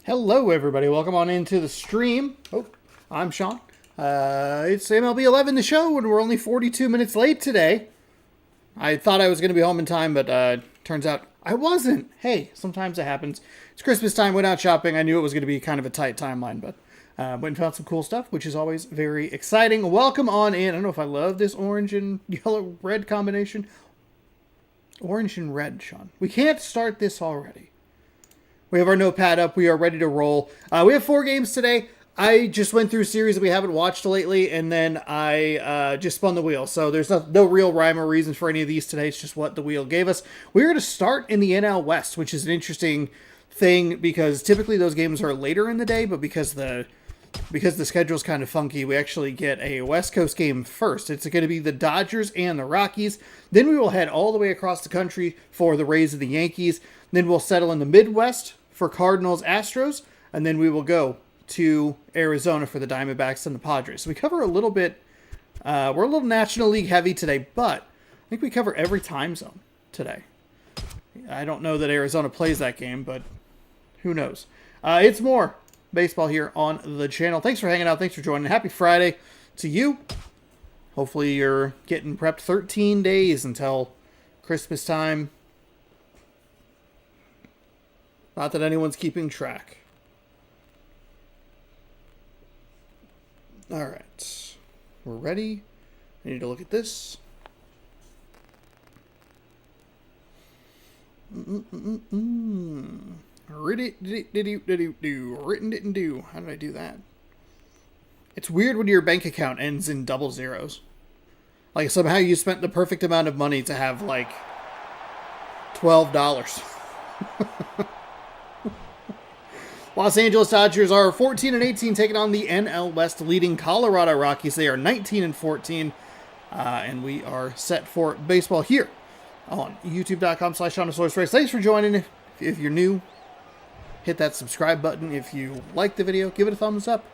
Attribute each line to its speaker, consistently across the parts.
Speaker 1: Hello, everybody. Welcome on into the stream. Oh, I'm Sean. It's MLB 11, the show, and we're only 42 minutes late today. I thought I was going to be home in time, but turns out I wasn't. Hey, sometimes it happens. It's Christmas time. Went out shopping. I knew it was going to be kind of a tight timeline, but went and found some cool stuff, which is always very exciting. Welcome on in. I don't know if I love this orange and yellow-red combination. Orange and red, Sean. We can't start this already. We have our notepad up. We are ready to roll. We have 4 games today. I just went through a series that we haven't watched lately, and then I just spun the wheel. So there's no real rhyme or reason for any of these today. It's just what the wheel gave us. We're going to start in the NL West, which is an interesting thing because typically those games are later in the day, but because the schedule's kind of funky, we actually get a West Coast game first. It's going to be the Dodgers and the Rockies. Then we will head all the way across the country for the Rays and the Yankees. Then we'll settle in the Midwest for Cardinals, Astros, and then we will go to Arizona for the Diamondbacks and the Padres. So we cover a little bit. We're a little National League heavy today, but I think we cover every time zone today. I don't know that Arizona plays that game, but who knows? It's more baseball here on the channel. Thanks for hanging out. Thanks for joining. Happy Friday to you. Hopefully you're getting prepped 13 days until Christmas time. Not that anyone's keeping track. All right. We're ready. I need to look at this. Written didn't do. How did I do that? It's weird when your bank account ends in double zeros. Like somehow you spent the perfect amount of money to have like $12. Los Angeles Dodgers are 14-18, taking on the NL West leading Colorado Rockies. They are 19-14, and we are set for baseball here on youtube.com/SeanSourceRace. Thanks for joining. If you're new, hit that subscribe button. If you like the video, give it a thumbs up.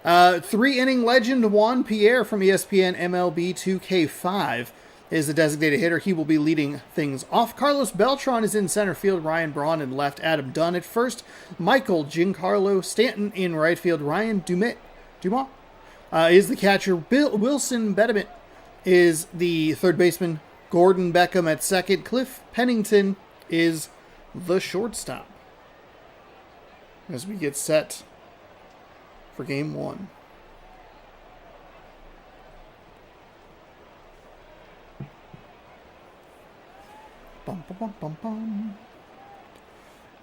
Speaker 1: 3-inning legend Juan Pierre from ESPN MLB 2K5 is the designated hitter. He will be leading things off. Carlos Beltran is in center field. Ryan Braun in left. Adam Dunn at first. Michael Giancarlo Stanton in right field. Ryan Dumas is the catcher. Wilson Betterman is the third baseman. Gordon Beckham at second. Cliff Pennington is the shortstop as we get set for game 1. Bum, bum, bum, bum.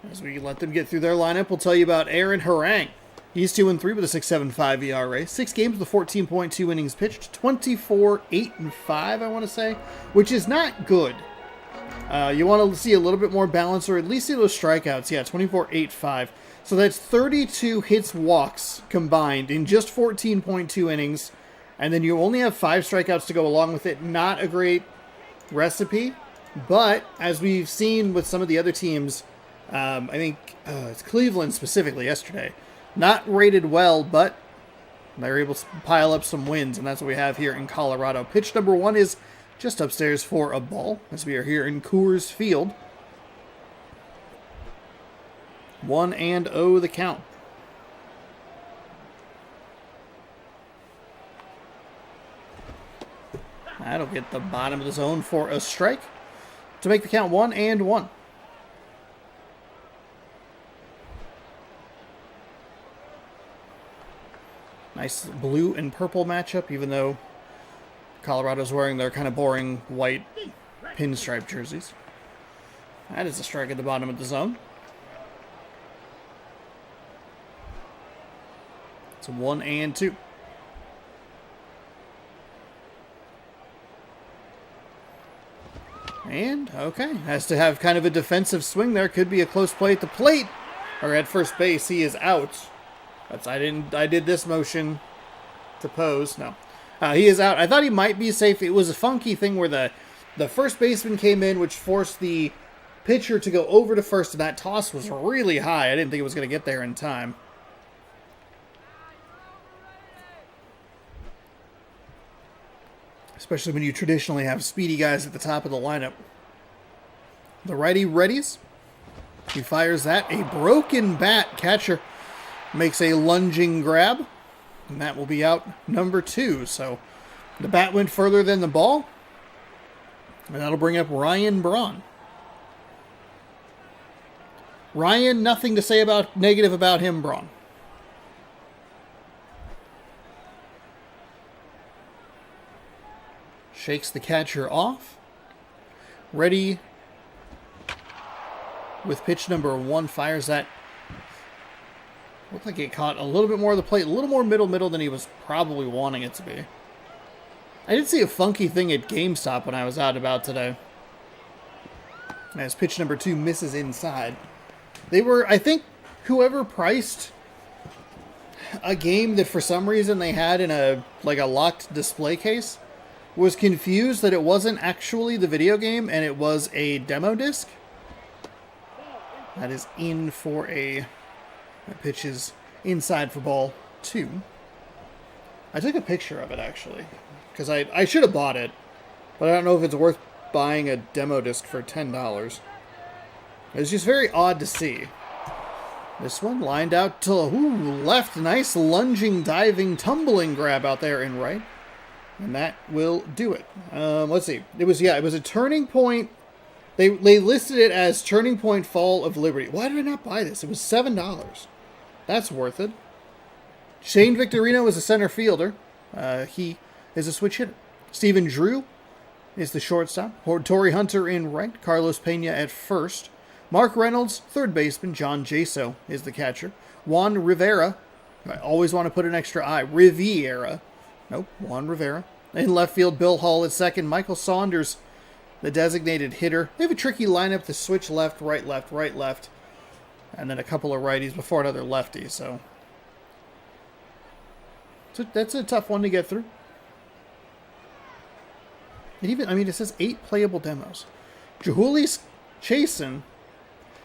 Speaker 1: As we let them get through their lineup, we'll tell you about Aaron Harang. He's 2-3 with a 6.75 ERA. 6 games with 14.2 innings pitched. 24-8-5, I want to say, which is not good. You want to see a little bit more balance, or at least see those strikeouts. Yeah, 24-8-5. So that's 32 hits, walks combined in just 14.2 innings. And then you only have 5 strikeouts to go along with it. Not a great recipe. But as we've seen with some of the other teams, I think it's Cleveland specifically yesterday, not rated well, but they were able to pile up some wins, and that's what we have here in Colorado. Pitch number 1 is just upstairs for a ball, as we are here in Coors Field. 1-0 the count. That'll get the bottom of the zone for a strike to make the count 1-1. Nice blue and purple matchup, even though Colorado's wearing their kind of boring white pinstripe jerseys. That is a strike at the bottom of the zone. It's a 1-2. And, okay, has to have kind of a defensive swing there. Could be a close play at the plate. Or at first base, he is out. I did this motion to pose. No. He is out. I thought he might be safe. It was a funky thing where the first baseman came in, which forced the pitcher to go over to first, and that toss was really high. I didn't think it was going to get there in time. Especially when you traditionally have speedy guys at the top of the lineup. The righty readies. He fires that. A broken bat. Catcher makes a lunging grab. And that will be out number 2. So the bat went further than the ball. And that'll bring up Ryan Braun. Ryan, nothing to say about negative about him, Braun. Shakes the catcher off. Ready with pitch number 1. Fires that. Looked like it caught a little bit more of the plate. A little more middle than he was probably wanting it to be. I did see a funky thing at GameStop when I was out and about today. As pitch number 2 misses inside. They were, I think, whoever priced a game that for some reason they had in a locked display case was confused that it wasn't actually the video game and it was a demo disc. That is in for that pitch is inside for ball 2. I took a picture of it actually because I should have bought it, but I don't know if it's worth buying a demo disc for $10. It's just very odd to see. This one lined out to left. Nice lunging, diving, tumbling grab out there in right. And that will do it. Let's see. It was a Turning Point. They listed it as Turning Point Fall of Liberty. Why did I not buy this? It was $7. That's worth it. Shane Victorino is a center fielder. He is a switch hitter. Stephen Drew is the shortstop. Torrey Hunter in right. Carlos Pena at first. Mark Reynolds, third baseman. John Jaso is the catcher. Juan Rivera. I always want to put an extra I. Riviera. Nope, Juan Rivera. In left field, Bill Hall at second. Michael Saunders, the designated hitter. They have a tricky lineup to switch left, right, left. And then a couple of righties before another lefty. So that's a tough one to get through. It says 8 playable demos. Jahulis Chasen,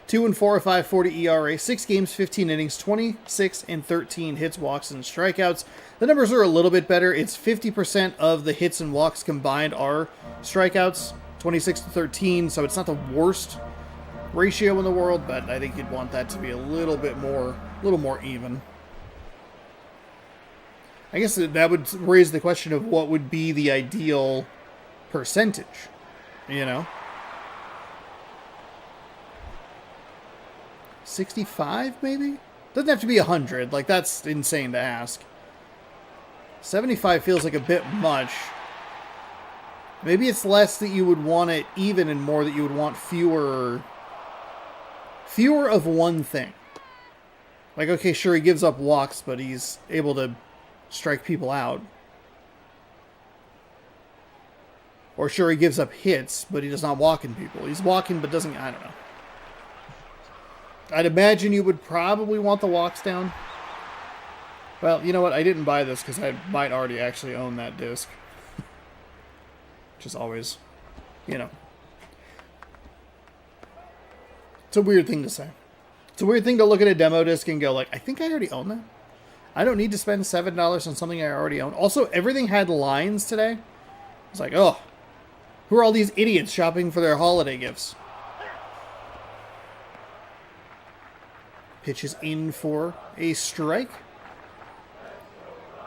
Speaker 1: 2-4, a 5.40 ERA, 6 games, 15 innings, 26 and 13 hits, walks, and strikeouts. The numbers are a little bit better. It's 50% of the hits and walks combined are strikeouts, 26 to 13, so it's not the worst ratio in the world, but I think you'd want that to be a little more even. I guess that would raise the question of what would be the ideal percentage, you know? 65 maybe? Doesn't have to be 100. Like, that's insane to ask. 75 feels like a bit much. Maybe it's less that you would want it even and more that you would want fewer of one thing. Like, okay, sure, he gives up walks, but he's able to strike people out. Or sure, he gives up hits, but he does not walk in people. He's walking, but doesn't, I don't know. I'd imagine you would probably want the walks down. Well, you know what? I didn't buy this because I might already actually own that disc. Which is always, you know. It's a weird thing to say. It's a weird thing to look at a demo disc and go like, I think I already own that. I don't need to spend $7 on something I already own. Also, everything had lines today. It's like, oh, who are all these idiots shopping for their holiday gifts? Pitch is in for a strike.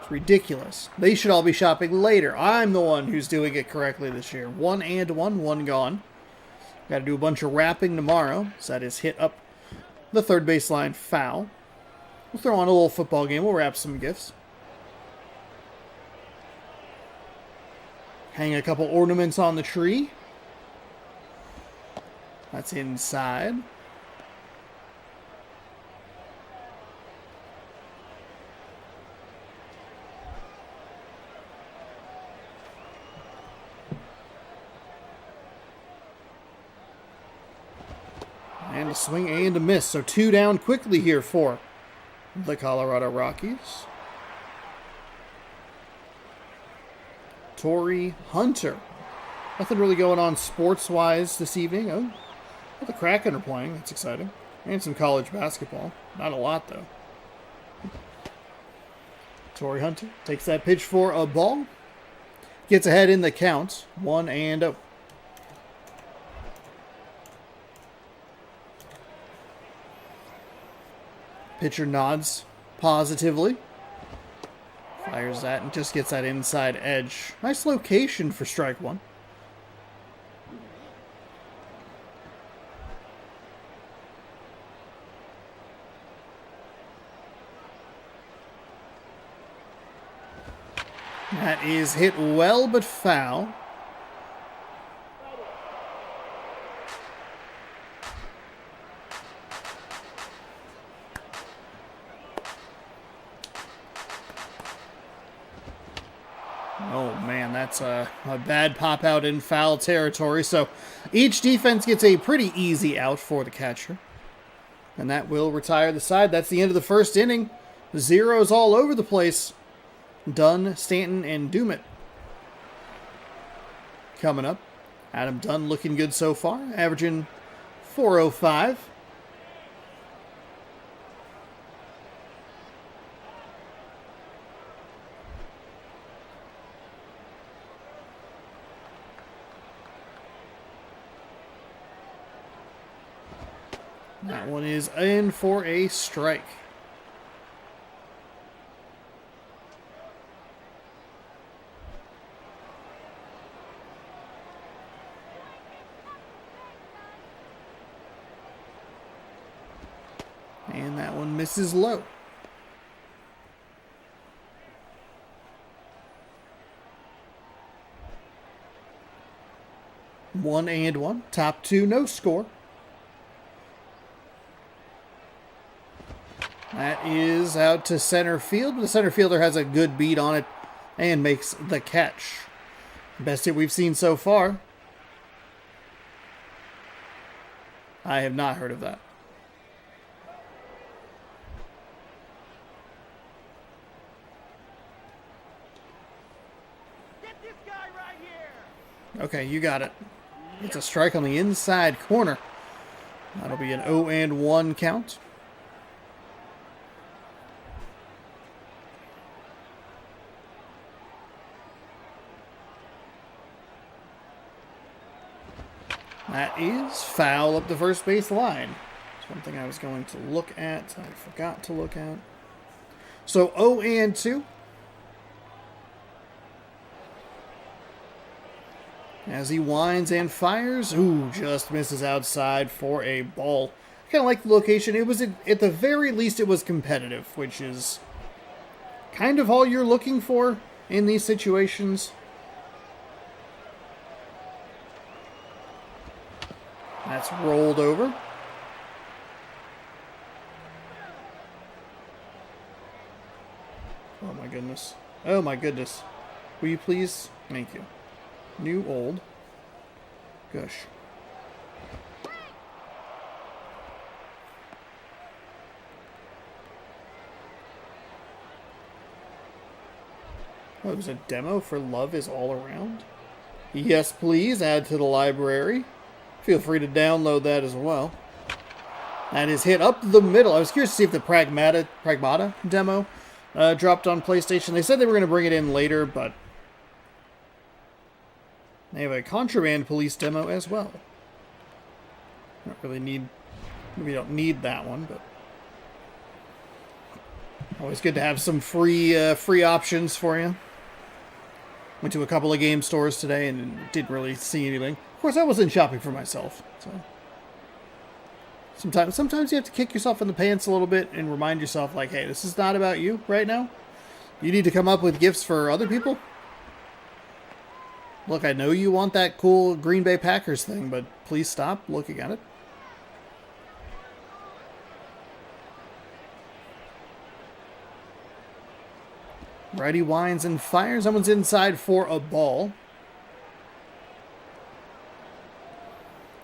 Speaker 1: It's ridiculous. They should all be shopping later. I'm the one who's doing it correctly this year. 1 gone. Got to do a bunch of wrapping tomorrow. So that is hit up the third baseline foul. We'll throw on a little football game. We'll wrap some gifts. Hang a couple ornaments on the tree. That's inside. And a swing and a miss. So 2 down quickly here for the Colorado Rockies. Torrey Hunter. Nothing really going on sports-wise this evening. Oh, well, the Kraken are playing. That's exciting. And some college basketball. Not a lot, though. Torrey Hunter takes that pitch for a ball. Gets ahead in the count. 1-0. Pitcher nods positively. Fires that and just gets that inside edge. Nice location for strike one. That is hit well but foul. Oh man, that's a bad pop out in foul territory. So each defense gets a pretty easy out for the catcher. And that will retire the side. That's the end of the first inning. Zeros all over the place. Dunn, Stanton, and Dummett coming up. Adam Dunn looking good so far, averaging .405. That one is in for a strike. And that one misses low. One and one. Top two, no score. That is out to center field, but the center fielder has a good beat on it and makes the catch. Best hit we've seen so far. I have not heard of that.
Speaker 2: Get this guy right here.
Speaker 1: Okay, you got it. It's a strike on the inside corner. That'll be an 0-1 count. That is foul up the first base line. It's one thing I was going to look at. I forgot to look at. So 0-2. As he winds and fires. Ooh, just misses outside for a ball. I kind of like the location. It was, at the very least, it was competitive, which is kind of all you're looking for in these situations. That's rolled over. Oh my goodness. Oh my goodness. Will you please? Thank you. New, old. Gosh. Oh, it was a demo for Love is All Around? Yes, please. Add to the library. Feel free to download that as well. That is hit up the middle. I was curious to see if the Pragmata demo dropped on PlayStation. They said they were going to bring it in later, but they have a Contraband Police demo as well. Not really need, we don't need that one, but always good to have some free options for you. Went to a couple of game stores today and didn't really see anything. Of course, I wasn't shopping for myself, so sometimes you have to kick yourself in the pants a little bit and remind yourself, like, hey, this is not about you right now. You need to come up with gifts for other people. Look, I know you want that cool Green Bay Packers thing, but please stop looking at it. Righty winds and fires. Someone's inside for a ball.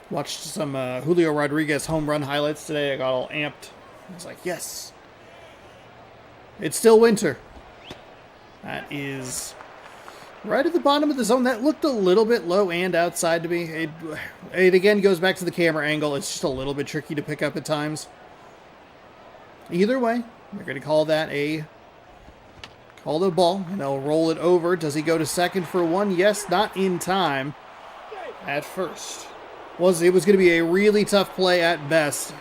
Speaker 1: Watched some Julio Rodriguez home run highlights today. I got all amped. I was like, yes. It's still winter. That is right at the bottom of the zone. That looked a little bit low and outside to me. It again goes back to the camera angle. It's just a little bit tricky to pick up at times. Either way, we're going to call that call the ball, and they'll roll it over. Does he go to second for one? Yes, not in time at first. It was going to be a really tough play at best.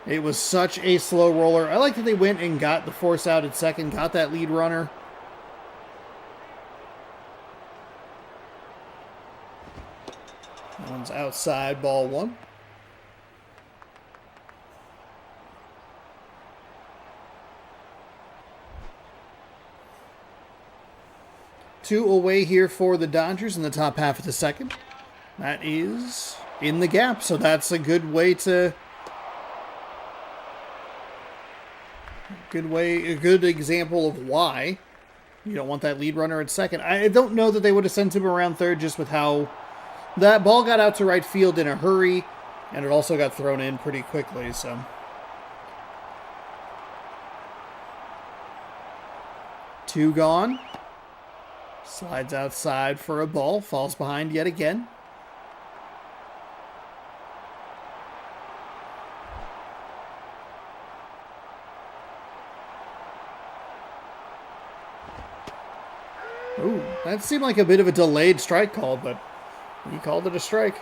Speaker 1: It was such a slow roller. I like that they went and got the force out at second, got that lead runner. That one's outside, ball one. Two away here for the Dodgers in the top half of the second. That is in the gap, so that's a good way to... a good example of why you don't want that lead runner at second. I don't know that they would have sent him around third just with how that ball got out to right field in a hurry, and it also got thrown in pretty quickly, so... Two gone. Slides outside for a ball. Falls behind yet again. Ooh, that seemed like a bit of a delayed strike call, but he called it a strike.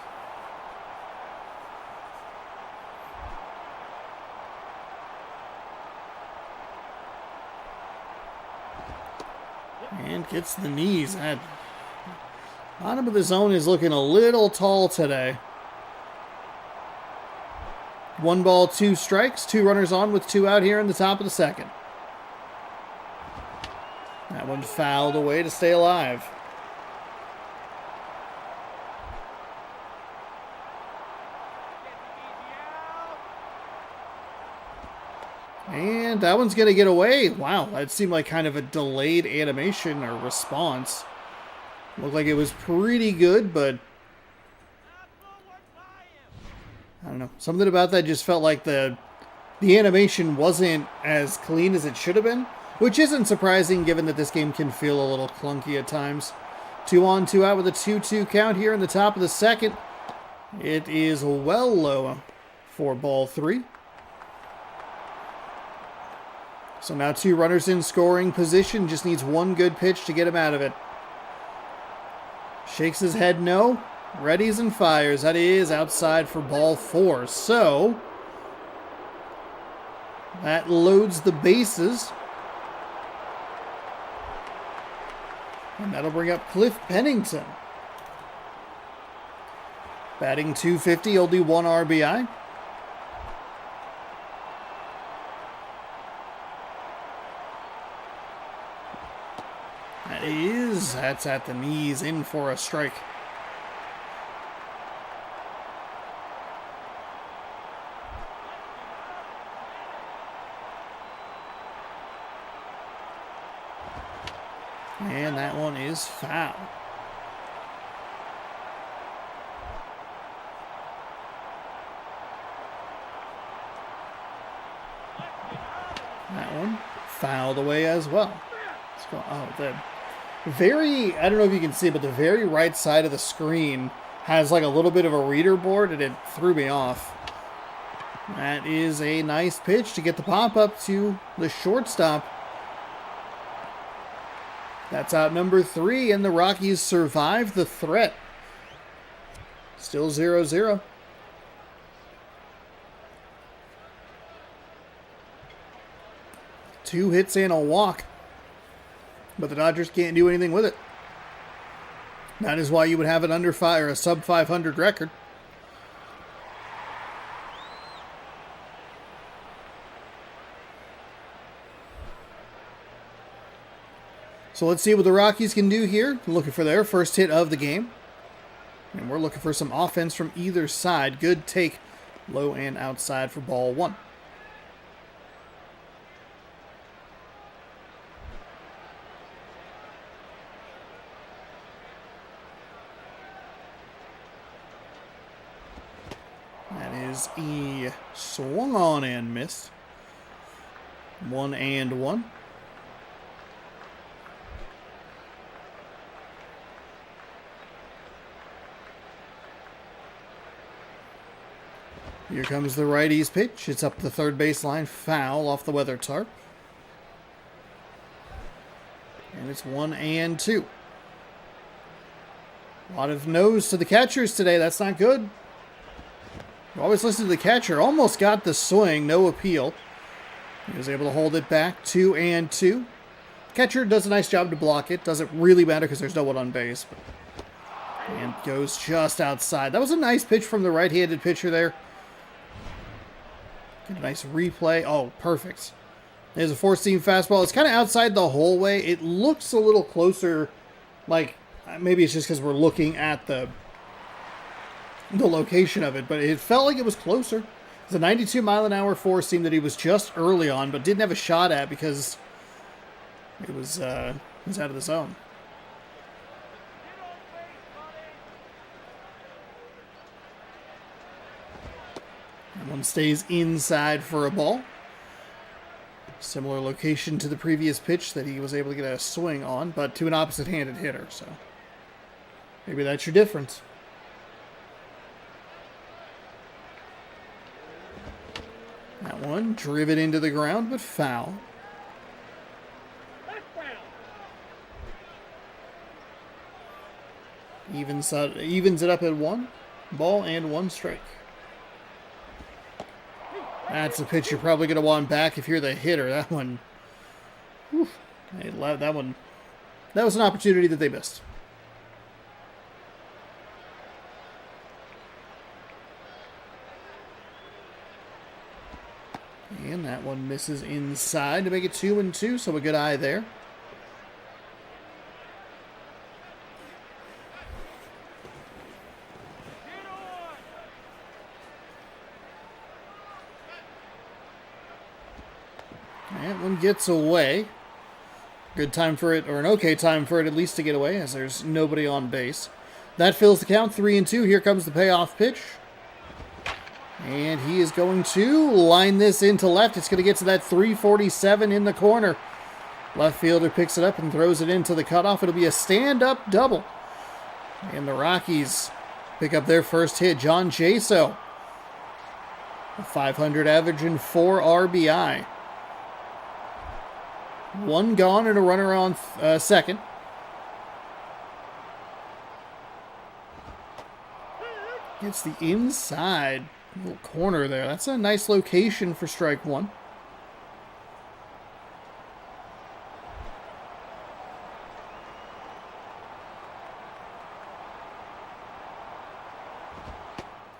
Speaker 1: And gets the knees. That bottom of the zone is looking a little tall today. 1 ball, 2 strikes. 2 runners on with 2 out here in the top of the second. That one fouled away to stay alive. And that one's going to get away. Wow, that seemed like kind of a delayed animation or response. Looked like it was pretty good, but I don't know. Something about that just felt like the animation wasn't as clean as it should have been, which isn't surprising given that this game can feel a little clunky at times. 2 on, 2 out with a 2-2 count here in the top of the second. It is well low for ball 3. So now 2 runners in scoring position. Just needs 1 good pitch to get him out of it. Shakes his head no. Readies and fires. That is outside for ball 4. So that loads the bases. And that'll bring up Cliff Pennington. Batting .250, only 1 RBI. That's at the knees, in for a strike. And that one is foul. That one fouled away as well. Let's go. Oh, the very, I don't know if you can see, but the very right side of the screen has like a little bit of a reader board, and it threw me off. That is a nice pitch to get the pop-up to the shortstop. That's out number 3, and the Rockies survive the threat. Still 0-0. Two hits and a walk. But the Dodgers can't do anything with it. That is why you would have an under 5 or a sub 500 record. So let's see what the Rockies can do here. Looking for their first hit of the game. And we're looking for some offense from either side. Good take, low and outside for ball 1. He swung on and missed. 1-1. Here comes the righty's pitch. It's up the third baseline. Foul off the weather tarp. And it's 1-2. A lot of nose to the catchers today. That's not good. Always listen to the catcher. Almost got the swing. No appeal. He was able to hold it back. 2-2. Catcher does a nice job to block it. Doesn't really matter because there's no one on base. And goes just outside. That was a nice pitch from the right-handed pitcher there. Get a nice replay. Oh, perfect. There's a four-seam fastball. It's kind of outside the whole way. It looks a little closer. Like, maybe it's just because we're looking at the location of it. But it felt like it was closer. It's a 92-mile-an-hour four-seam that he was just early on, but didn't have a shot at because it was out of the zone. That one stays inside for a ball. Similar location to the previous pitch that he was able to get a swing on, but to an opposite-handed hitter, so maybe that's your difference. That one driven into the ground, but foul. Evens it up at 1 ball and 1 strike. That's a pitch you're probably going to want back if you're the hitter. That one, whew, that was an opportunity that they missed. And that one misses inside to make it 2-2, so a good eye there. That one gets away. Good time for it, or an okay time for it at least to get away, as there's nobody on base. That fills the count, 3-2. Here comes the payoff pitch. And he is going to line this into left. It's going to get to that 347 in the corner. Left fielder picks it up and throws it into the cutoff. It'll be a stand-up double. And the Rockies pick up their first hit. John Jaso, a 500 average and 4 RBI. 1 gone and a runner on second. Gets the inside little corner there. That's a nice location for strike 1.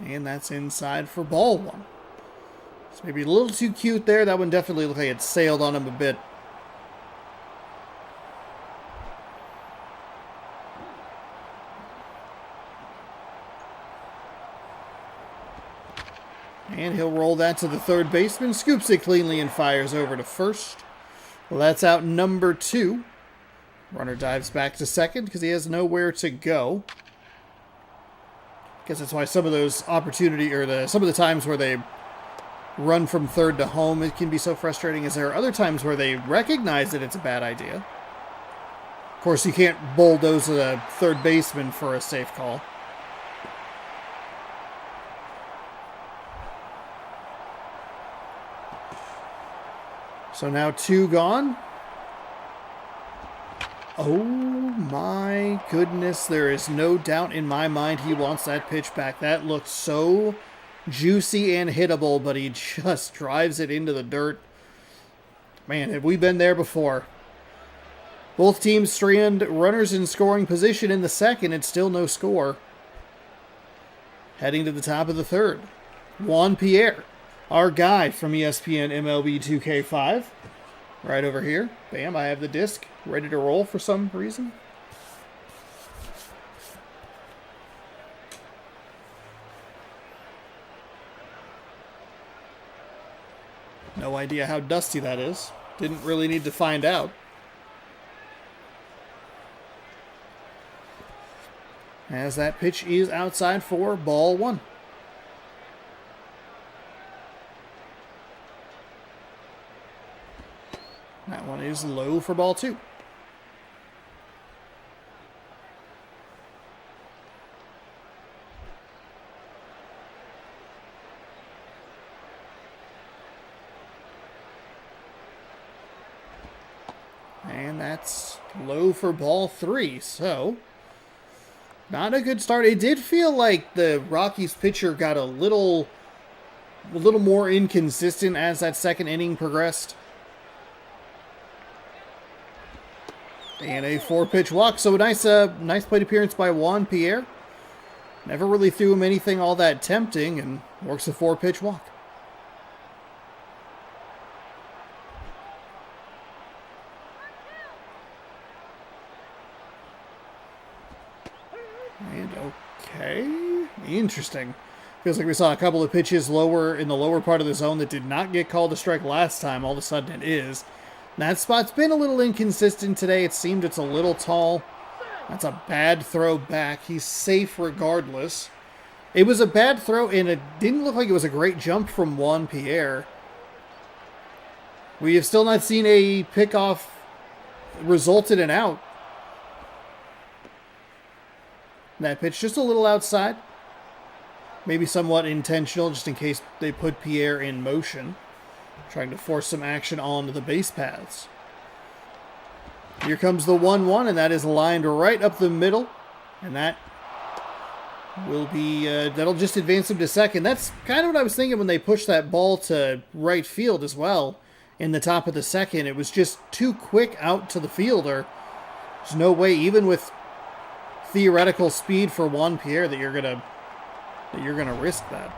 Speaker 1: And that's inside for ball 1. It's maybe a little too cute there. That one definitely looked like it sailed on him a bit. And he'll roll that to the third baseman, scoops it cleanly and fires over to first. Well, that's out number 2. Runner dives back to second because he has nowhere to go. Guess that's why some of those some of the times where they run from third to home, it can be so frustrating, is there are other times where they recognize that it's a bad idea. Of course, you can't bulldoze a third baseman for a safe call. So now 2 gone. Oh my goodness, there is no doubt in my mind he wants that pitch back. That looked so juicy and hittable, but he just drives it into the dirt. Man, have we been there before? Both teams strand runners in scoring position in the second and still no score. Heading to the top of the third. Juan Pierre, our guy from ESPN MLB 2K5. Right over here. Bam, I have the disc ready to roll for some reason. No idea how dusty that is. Didn't really need to find out. As that pitch is outside for ball 1. That one is low for ball 2. And that's low for ball 3. So, not a good start. It did feel like the Rockies pitcher got a little a little more inconsistent as that second inning progressed. And a 4-pitch walk. So a nice plate appearance by Juan Pierre. Never really threw him anything all that tempting, and works a 4-pitch walk. And okay, interesting. Feels like we saw a couple of pitches lower in the lower part of the zone that did not get called a strike last time. All of a sudden it is. And that spot's been a little inconsistent today. It seemed it's a little tall. That's a bad throw back. He's safe regardless. It was a bad throw, and it didn't look like it was a great jump from Juan Pierre. We have still not seen a pickoff result in an out. That pitch just a little outside. Maybe somewhat intentional, just in case they put Pierre in motion. Trying to force some action onto the base paths. Here comes the 1-1, and that is lined right up the middle. And that will be, that'll just advance him to second. That's kind of what I was thinking when they pushed that ball to right field as well. In the top of the second, it was just too quick out to the fielder. There's no way, even with theoretical speed for Juan Pierre, that you're gonna risk that.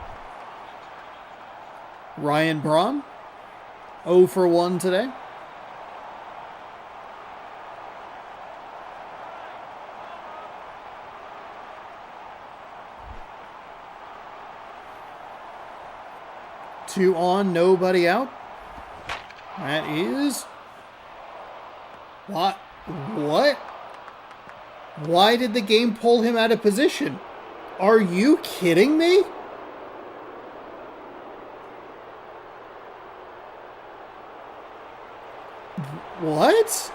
Speaker 1: Ryan Braun, 0 for 1 today. Two on, nobody out. That is... What? Why did the game pull him out of position? Are you kidding me? What?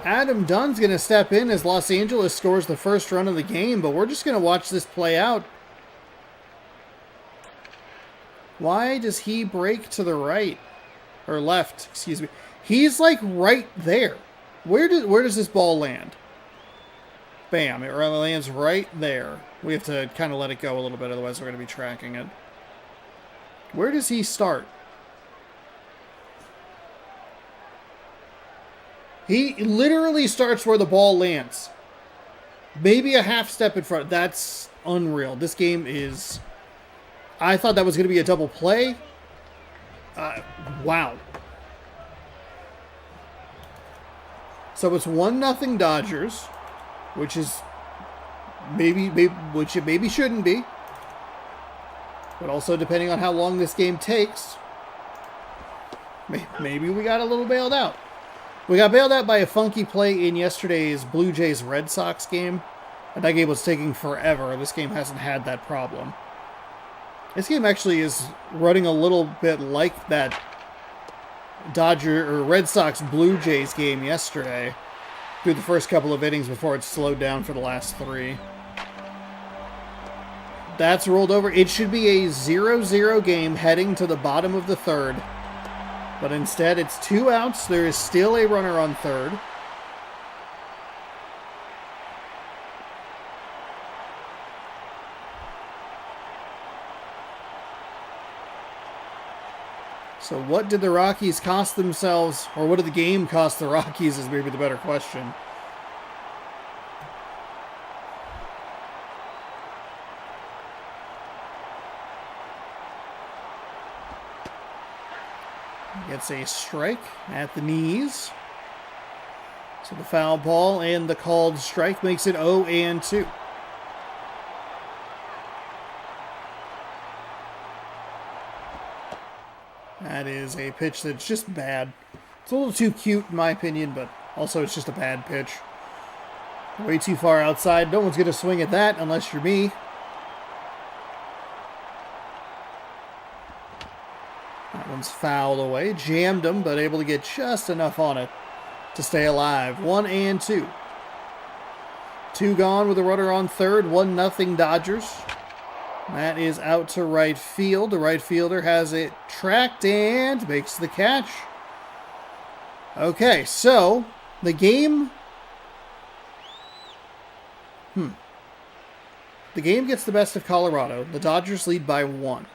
Speaker 1: Adam Dunn's going to step in as Los Angeles scores the first run of the game, but we're just going to watch this play out. Why does he break to the right? Or left, excuse me. He's like right there. Where does this ball land? Bam, it lands right there. We have to kind of let it go a little bit, otherwise we're going to be tracking it. Where does he start? He literally starts where the ball lands. Maybe a half step in front. That's unreal. This game is... I thought that was going to be a double play. Wow. So it's 1-0 Dodgers, which is which it maybe shouldn't be. But also depending on how long this game takes, maybe we got a little bailed out. We got bailed out by a funky play in yesterday's Blue Jays Red Sox game. And that game was taking forever. This game hasn't had that problem. This game actually is running a little bit like that Red Sox Blue Jays game yesterday through the first couple of innings before it slowed down for the last 3. That's rolled over. It should be a 0-0 game heading to the bottom of the third. But instead, it's 2 outs. There is still a runner on third. So what did the Rockies cost themselves, or what did the game cost the Rockies is maybe the better question. Gets a strike at the knees. So the foul ball and the called strike makes it 0-2. That is a pitch that's just bad. It's a little too cute in my opinion, but also it's just a bad pitch. Way too far outside. No one's going to swing at that unless you're me. That one's fouled away. Jammed him, but able to get just enough on it to stay alive. 1-2. 2 gone with a runner on third. 1-0 Dodgers. That is out to right field. The right fielder has it tracked and makes the catch. Okay, so the game... The game gets the best of Colorado. The Dodgers lead by 1.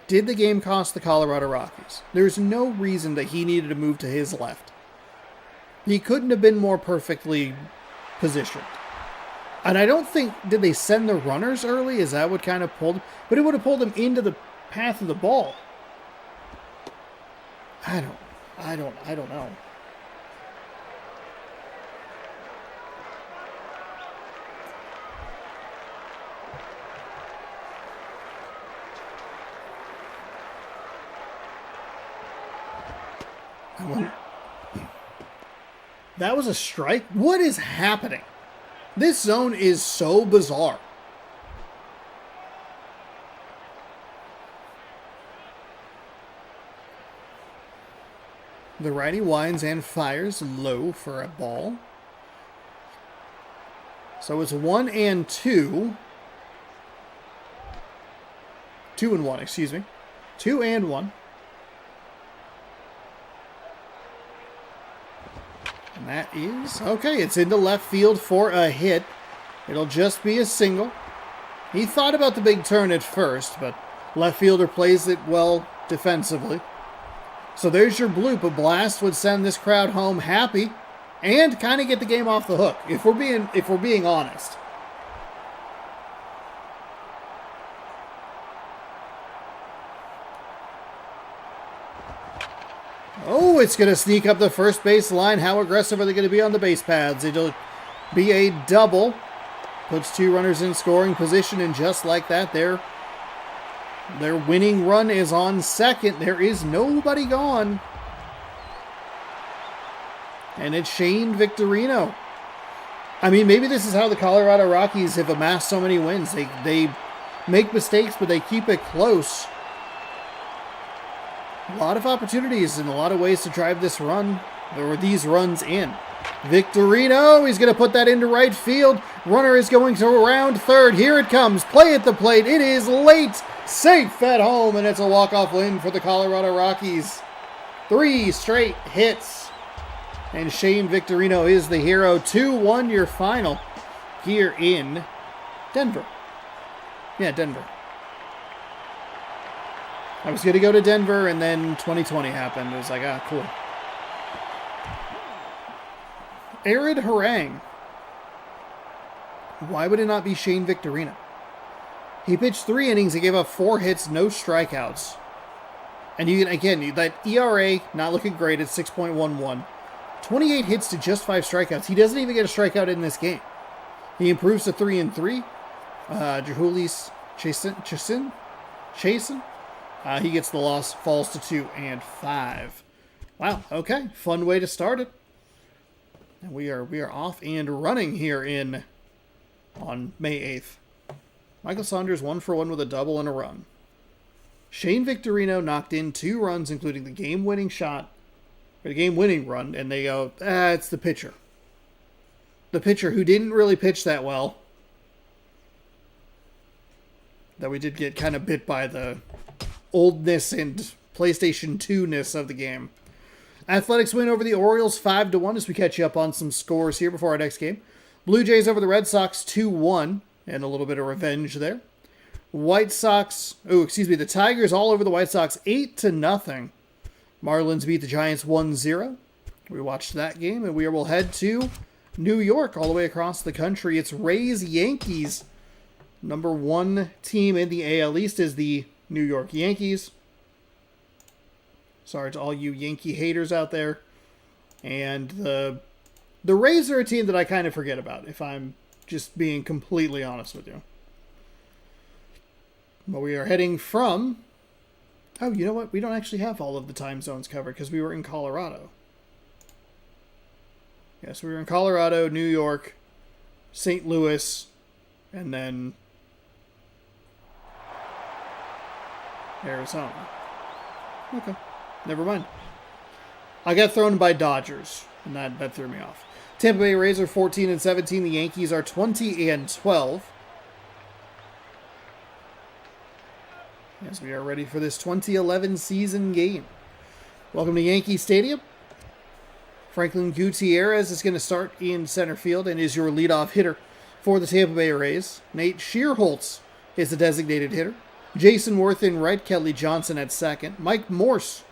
Speaker 1: Did the game cost the Colorado Rockies? There's no reason that he needed to move to his left. He couldn't have been more perfectly positioned. And I don't think, did they send the runners early? Is that what kind of pulled? But it would have pulled him into the path of the ball. I don't know. That was a strike? What is happening? This zone is so bizarre. The righty winds and fires low for a ball. So it's 1-2. 2-1, excuse me. 2-1. And that is, okay, it's into left field for a hit. It'll just be a single. He thought about the big turn at first, but left fielder plays it well defensively. So there's your bloop. A blast would send this crowd home happy and kind of get the game off the hook, if we're being honest. Oh, it's going to sneak up the first base line. How aggressive are they going to be on the base pads? It'll be a double. Puts 2 runners in scoring position, and just like that, their winning run is on second. There is nobody gone. And it's Shane Victorino. I mean, maybe this is how the Colorado Rockies have amassed so many wins. They make mistakes, but they keep it close. A lot of opportunities and a lot of ways to drive this run, or these runs in. Victorino, he's going to put that into right field. Runner is going to around third. Here it comes. Play at the plate. It is late. Safe at home, and it's a walk-off win for the Colorado Rockies. 3 straight hits. And Shane Victorino is the hero. 2-1 your final here in Denver. Yeah, Denver. I was going to go to Denver, and then 2020 happened. It was like, cool. Arid Harang. Why would it not be Shane Victorino? He pitched 3 innings. He gave up 4 hits, no strikeouts. And you can, again, that ERA not looking great at 6.11. 28 hits to just 5 strikeouts. He doesn't even get a strikeout in this game. He improves to 3-3. Jahulis Chasin. He gets the loss, falls to 2-5. Wow, okay. Fun way to start it. And we are off and running here on May 8th. Michael Saunders 1 for 1 with a double and a run. Shane Victorino knocked in 2 runs, including the game-winning shot, or the game-winning run, and they go, it's the pitcher. The pitcher who didn't really pitch that well. That we did get kind of bit by the oldness and PlayStation 2-ness of the game. Athletics win over the Orioles 5-1 as we catch you up on some scores here before our next game. Blue Jays over the Red Sox 2-1, and a little bit of revenge there. The Tigers all over the White Sox 8-0. Marlins beat the Giants 1-0. We watched that game, and we will head to New York all the way across the country. It's Rays-Yankees. Number 1 team in the AL East is the New York Yankees. Sorry to all you Yankee haters out there. And the Rays are a team that I kind of forget about, if I'm just being completely honest with you. But we are heading from... Oh, you know what? We don't actually have all of the time zones covered because we were in Colorado. Yes, we were in Colorado, New York, St. Louis, and then Arizona. Okay. Never mind. I got thrown by Dodgers, and that threw me off. Tampa Bay Rays are 14-17. The Yankees are 20-12. As we are ready for this 2011 season game. Welcome to Yankee Stadium. Franklin Gutierrez is going to start in center field and is your leadoff hitter. For the Tampa Bay Rays, Nate Shearholtz is the designated hitter. Jason Worth in right, Kelly Johnson at second. Mike Morse,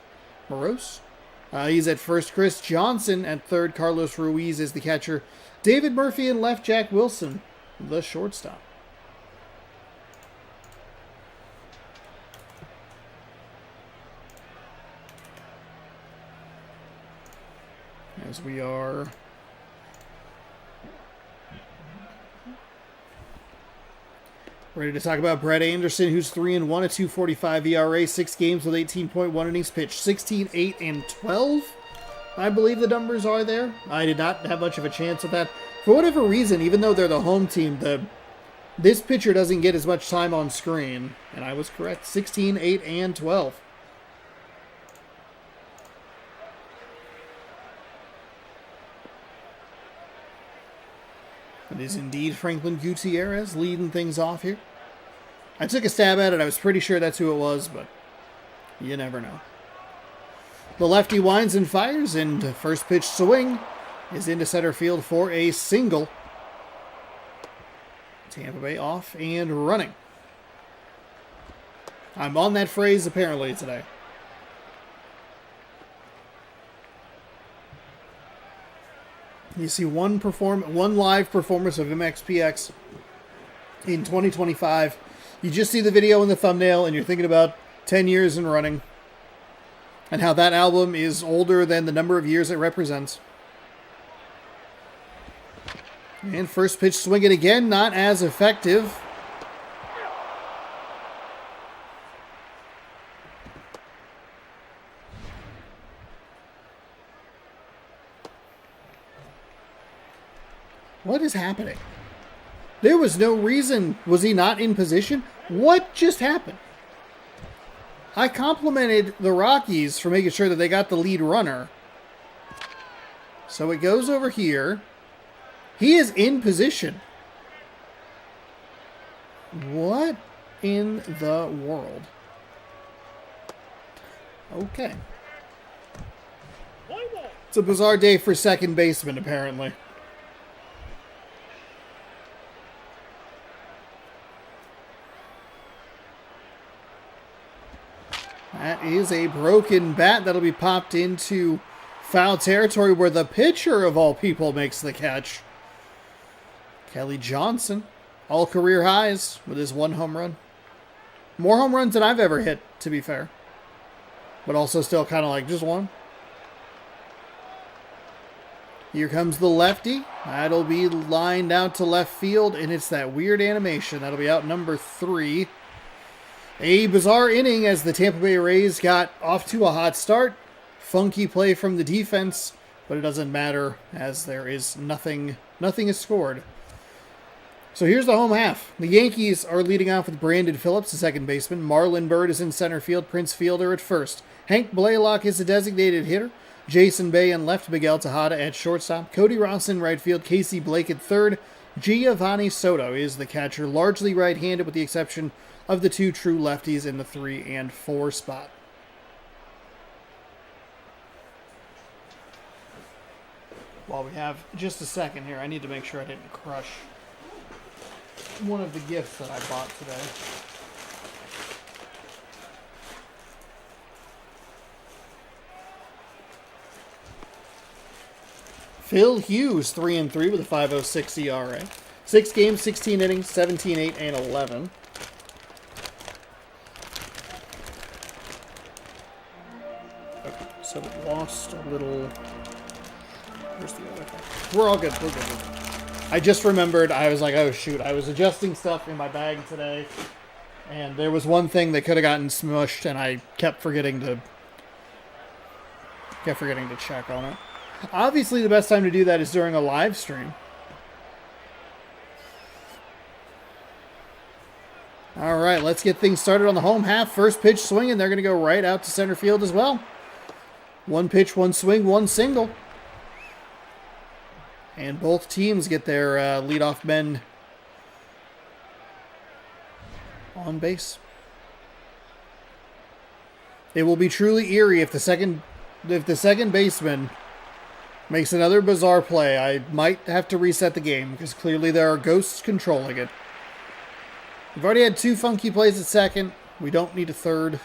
Speaker 1: he's at first. Chris Johnson at third. Carlos Ruiz is the catcher. David Murphy in left. Jack Wilson, the shortstop. As we are ready to talk about Brett Anderson, who's 3-1, a 2.45 ERA, 6 games with 18.1 innings pitched, 16, 8, and 12. I believe the numbers are there. I did not have much of a chance with that. For whatever reason, even though they're the home team, this pitcher doesn't get as much time on screen. And I was correct. 16, 8, and 12. It is indeed Franklin Gutierrez leading things off here. I took a stab at it. I was pretty sure that's who it was, but you never know. The lefty winds and fires, and first pitch swing is into center field for a single. Tampa Bay off and running. I'm on that phrase apparently today. You see one live performance of MXPX in 2025. You just see the video in the thumbnail and you're thinking about 10 years in running and how that album is older than the number of years it represents. And first pitch swinging again, not as effective. What is happening? There was no reason. Was he not in position? What just happened? I complimented the Rockies for making sure that they got the lead runner. So it goes over here. He is in position. What in the world? Okay. It's a bizarre day for second baseman, apparently. That is a broken bat that'll be popped into foul territory where the pitcher of all people makes the catch. Kelly Johnson, all career highs with his 1 home run. More home runs than I've ever hit, to be fair. But also still kind of like just one. Here comes the lefty. That'll be lined out to left field, and it's that weird animation. That'll be out number 3. A bizarre inning as the Tampa Bay Rays got off to a hot start. Funky play from the defense, but it doesn't matter as there is nothing is scored. So here's the home half. The Yankees are leading off with Brandon Phillips, the second baseman. Marlon Byrd is in center field. Prince Fielder at first. Hank Blaylock is the designated hitter. Jason Bay in left. Miguel Tejada at shortstop. Cody Ross in right field. Casey Blake at third. Giovanni Soto is the catcher, largely right-handed with the exception of the 2 true lefties in the 3 and 4 spot. While we have just a second here, I need to make sure I didn't crush one of the gifts that I bought today. Phil Hughes, 3-3 with a 5.06 ERA. 6 games, 16 innings, 17, 8, and 11. Okay, so we lost a little. Where's the other thing? We're all good. We're good. I just remembered. I was like, oh shoot! I was adjusting stuff in my bag today, and there was one thing that could have gotten smushed, and I kept forgetting to check on it. Obviously, the best time to do that is during a live stream. All right, let's get things started on the home half. First pitch swinging. They're going to go right out to center field as well. 1 pitch, 1 swing, 1 single. And both teams get their leadoff men on base. It will be truly eerie if the second baseman Makes another bizarre play. I might have to reset the game because clearly there are ghosts controlling it. We've already had 2 funky plays at second. We don't need a third.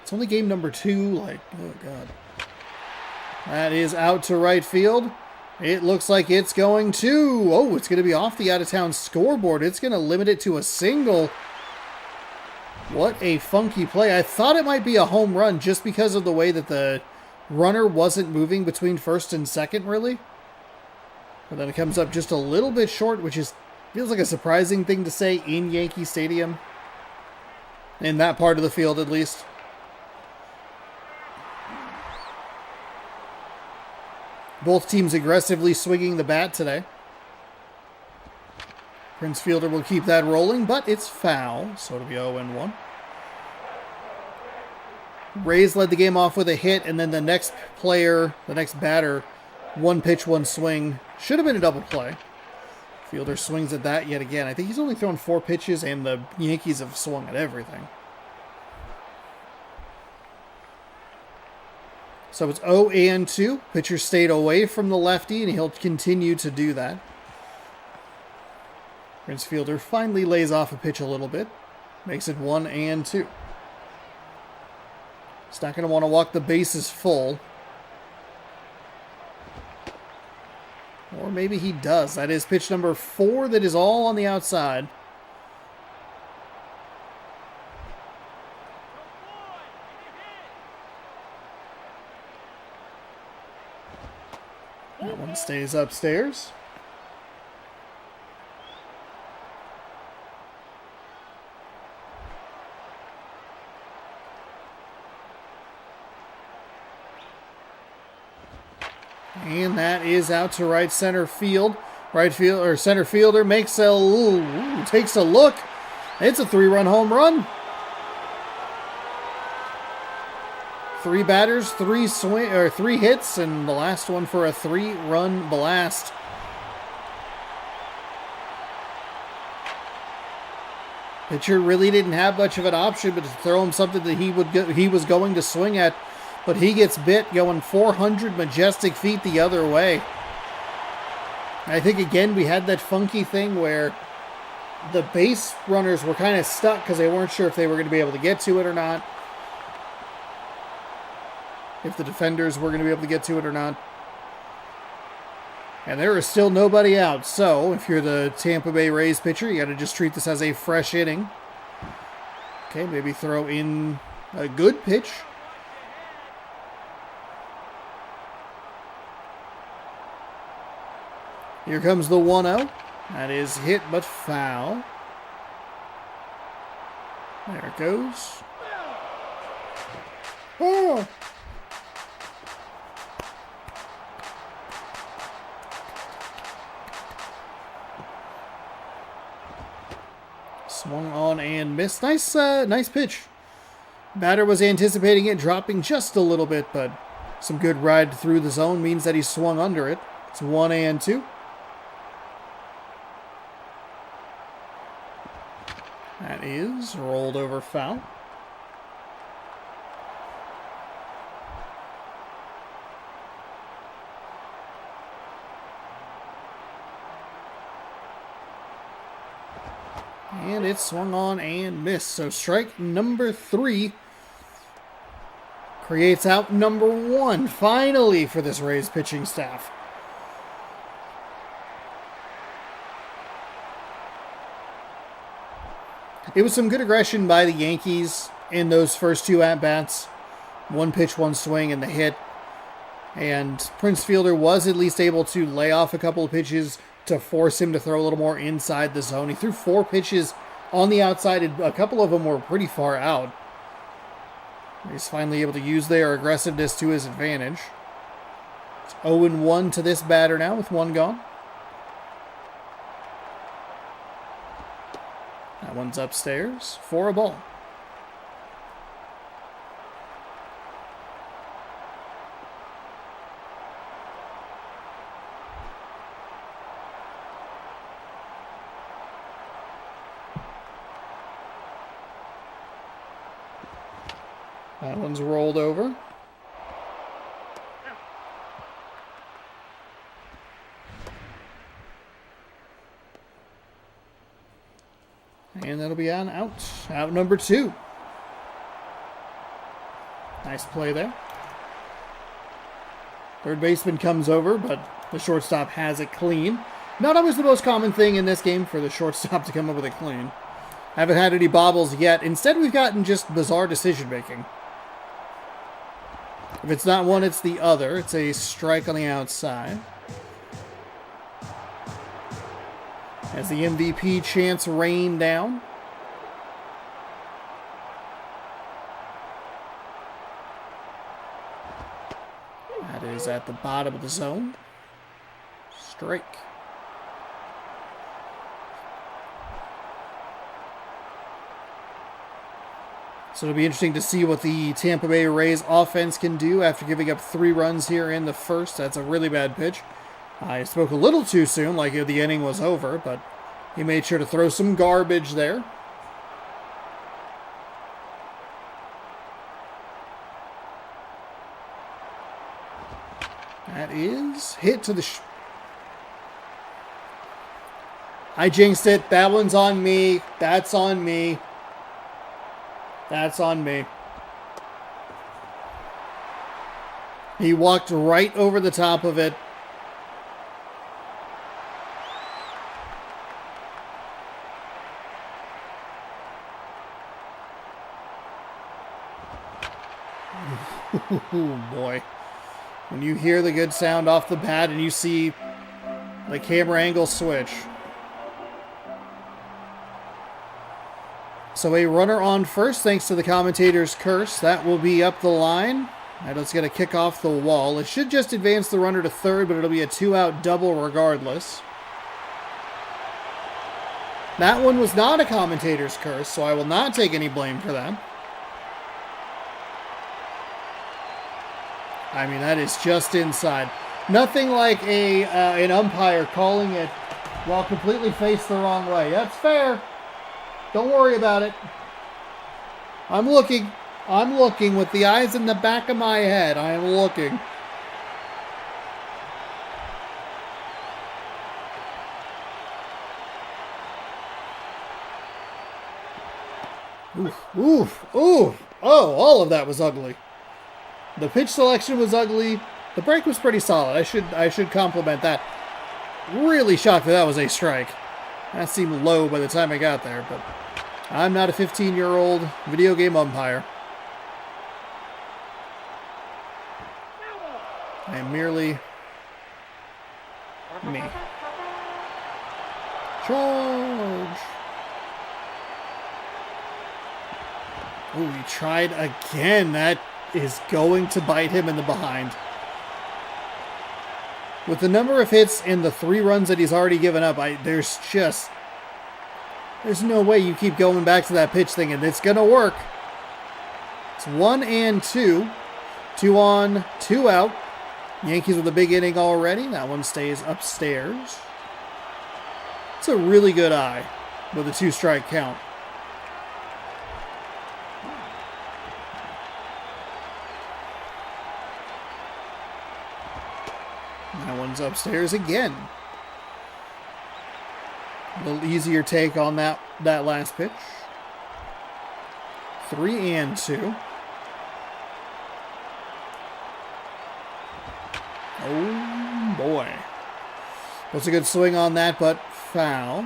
Speaker 1: It's only game number 2. Like, oh God. That is out to right field. It looks like it's going to... Oh, it's going to be off the out-of-town scoreboard. It's going to limit it to a single. What a funky play. I thought it might be a home run just because of the way that the runner wasn't moving between first and second, really. But then it comes up just a little bit short, which feels like a surprising thing to say in Yankee Stadium. In that part of the field, at least. Both teams aggressively swinging the bat today. Prince Fielder will keep that rolling, but it's foul, so it'll be 0-1. Rays led the game off with a hit, and then the next batter, 1 pitch, 1 swing. Should have been a double play. Fielder swings at that yet again. I think he's only thrown 4 pitches, and the Yankees have swung at everything. So it's 0-2. Pitcher stayed away from the lefty, and he'll continue to do that. Prince Fielder finally lays off a pitch a little bit. Makes it 1-2. He's not going to want to walk the bases full. Or maybe he does. That is pitch number 4 that is all on the outside. That one stays upstairs. And that is out to right center field. Center fielder makes takes a look. It's a 3-run home run. 3 batters, 3 hits, and the last one for a 3-run blast. Pitcher really didn't have much of an option but to throw him something that he was going to swing at, but he gets bit going 400 majestic feet the other way. I think again we had that funky thing where the base runners were kind of stuck because they weren't sure if they were going to be able to get to it or not. If the defenders were going to be able to get to it or not. And there is still nobody out. So, if you're the Tampa Bay Rays pitcher, you got to just treat this as a fresh inning. Okay, maybe throw in a good pitch. Here comes the 1-0. That is hit but foul. There it goes. Oh! Swung on and missed. Nice pitch. Batter was anticipating it dropping just a little bit, but some good ride through the zone means that he swung under it. It's 1-2. That is rolled over foul. And it swung on and missed. So strike number 3 creates out number 1 finally for this Rays pitching staff. It was some good aggression by the Yankees in those first 2 at-bats. 1 pitch, 1 swing, and the hit. And Prince Fielder was at least able to lay off a couple of pitches to force him to throw a little more inside the zone. He threw 4 pitches on the outside, and a couple of them were pretty far out. He's finally able to use their aggressiveness to his advantage. It's 0-1 to this batter now with 1 gone. That one's upstairs for a ball. That one's rolled over. And that'll be on out number 2. Nice play there. Third baseman comes over, but the shortstop has it clean. Not always the most common thing in this game for the shortstop to come up with it clean. Haven't had any bobbles yet. Instead, we've gotten just bizarre decision-making. If it's not one, it's the other. It's a strike on the outside. As the MVP chants rain down. That is at the bottom of the zone. Strike. So it'll be interesting to see what the Tampa Bay Rays offense can do after giving up 3 runs here in the first. That's a really bad pitch. I spoke a little too soon, like the inning was over, but he made sure to throw some garbage there. That is hit to the... I jinxed it. That one's on me. That's on me. That's on me. He walked right over the top of it. Oh boy. When you hear the good sound off the bat and you see the camera angle switch. So a runner on first, thanks to the commentator's curse. That will be up the line. And it's going to kick off the wall. It should just advance the runner to third, but it'll be a 2-out double regardless. That one was not a commentator's curse, so I will not take any blame for that. I mean, that is just inside. Nothing like an umpire calling it while completely faced the wrong way. That's fair. Don't worry about it. I'm looking. I'm looking with the eyes in the back of my head. I am looking. Oof, oof, oof. Oh, all of that was ugly. The pitch selection was ugly. The break was pretty solid. I should compliment that. Really shocked that was a strike. That seemed low by the time I got there, but I'm not a 15-year-old video game umpire. I am merely me. Charge! Oh, he tried again. That is going to bite him in the behind. With the number of hits and the 3 runs that he's already given up, there's no way you keep going back to that pitch thinking it's going to work. It's 1-2. 2 on, 2 out. Yankees with a big inning already. That one stays upstairs. It's a really good eye with a 2-strike count. That one's upstairs again. A little easier take on that last pitch. 3-2. Oh boy. Was a good swing on that, but foul.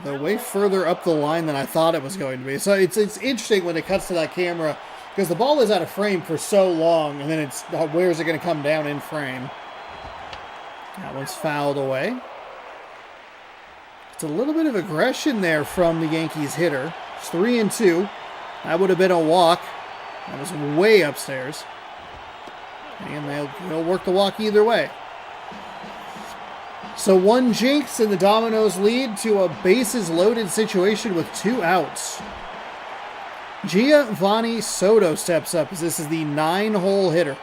Speaker 1: They're way further up the line than I thought it was going to be. So it's interesting when it cuts to that camera, because the ball is out of frame for so long, and then it's where is it going to come down in frame? That one's fouled away. It's a little bit of aggression there from the Yankees hitter. It's 3-2. That would have been a walk. That was way upstairs. And they'll work the walk either way. So 1 jinx and the Dominoes lead to a bases loaded situation with 2 outs. Giovanni Soto steps up as this is the 9-hole hitter.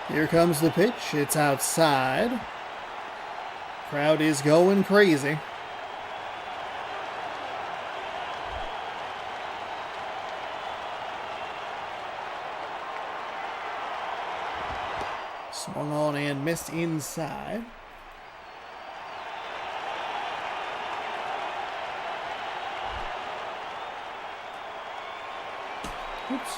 Speaker 1: Here comes the pitch. It's outside. Crowd is going crazy. Swung on and missed inside. Oops.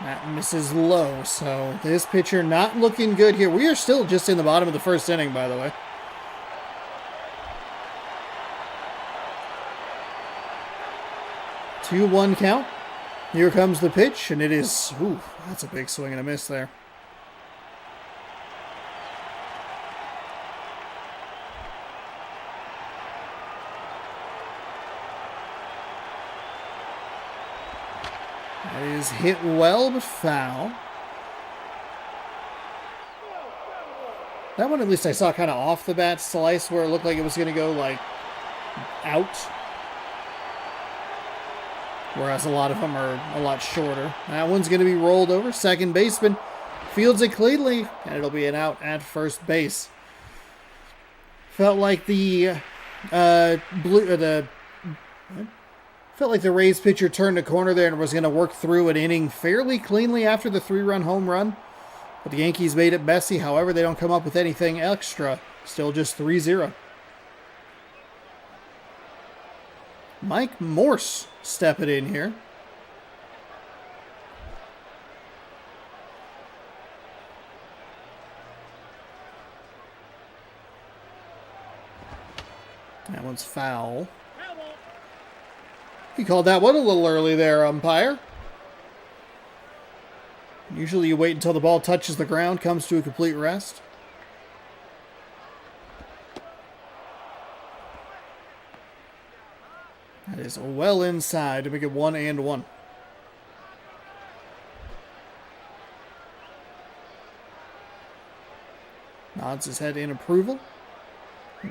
Speaker 1: That misses low, so this pitcher not looking good here. We are still just in the bottom of the first inning, by the way. 2-1 count. Here comes the pitch, and it is, ooh, that's a big swing and a miss there. That is hit well, but foul. That one, at least I saw kind of off the bat slice where it looked like it was going to go, like, out. Whereas a lot of them are a lot shorter. That one's going to be rolled over. Second baseman fields it cleanly, and it'll be an out at first base. Felt like the Rays pitcher turned a corner there and was going to work through an inning fairly cleanly after the 3-run home run. But the Yankees made it messy. However, they don't come up with anything extra. Still just 3-0. Mike Morse stepping in here. That one's foul. He called that one a little early there, umpire. Usually you wait until the ball touches the ground, comes to a complete rest. That is well inside to make it 1-1. Nods his head in approval.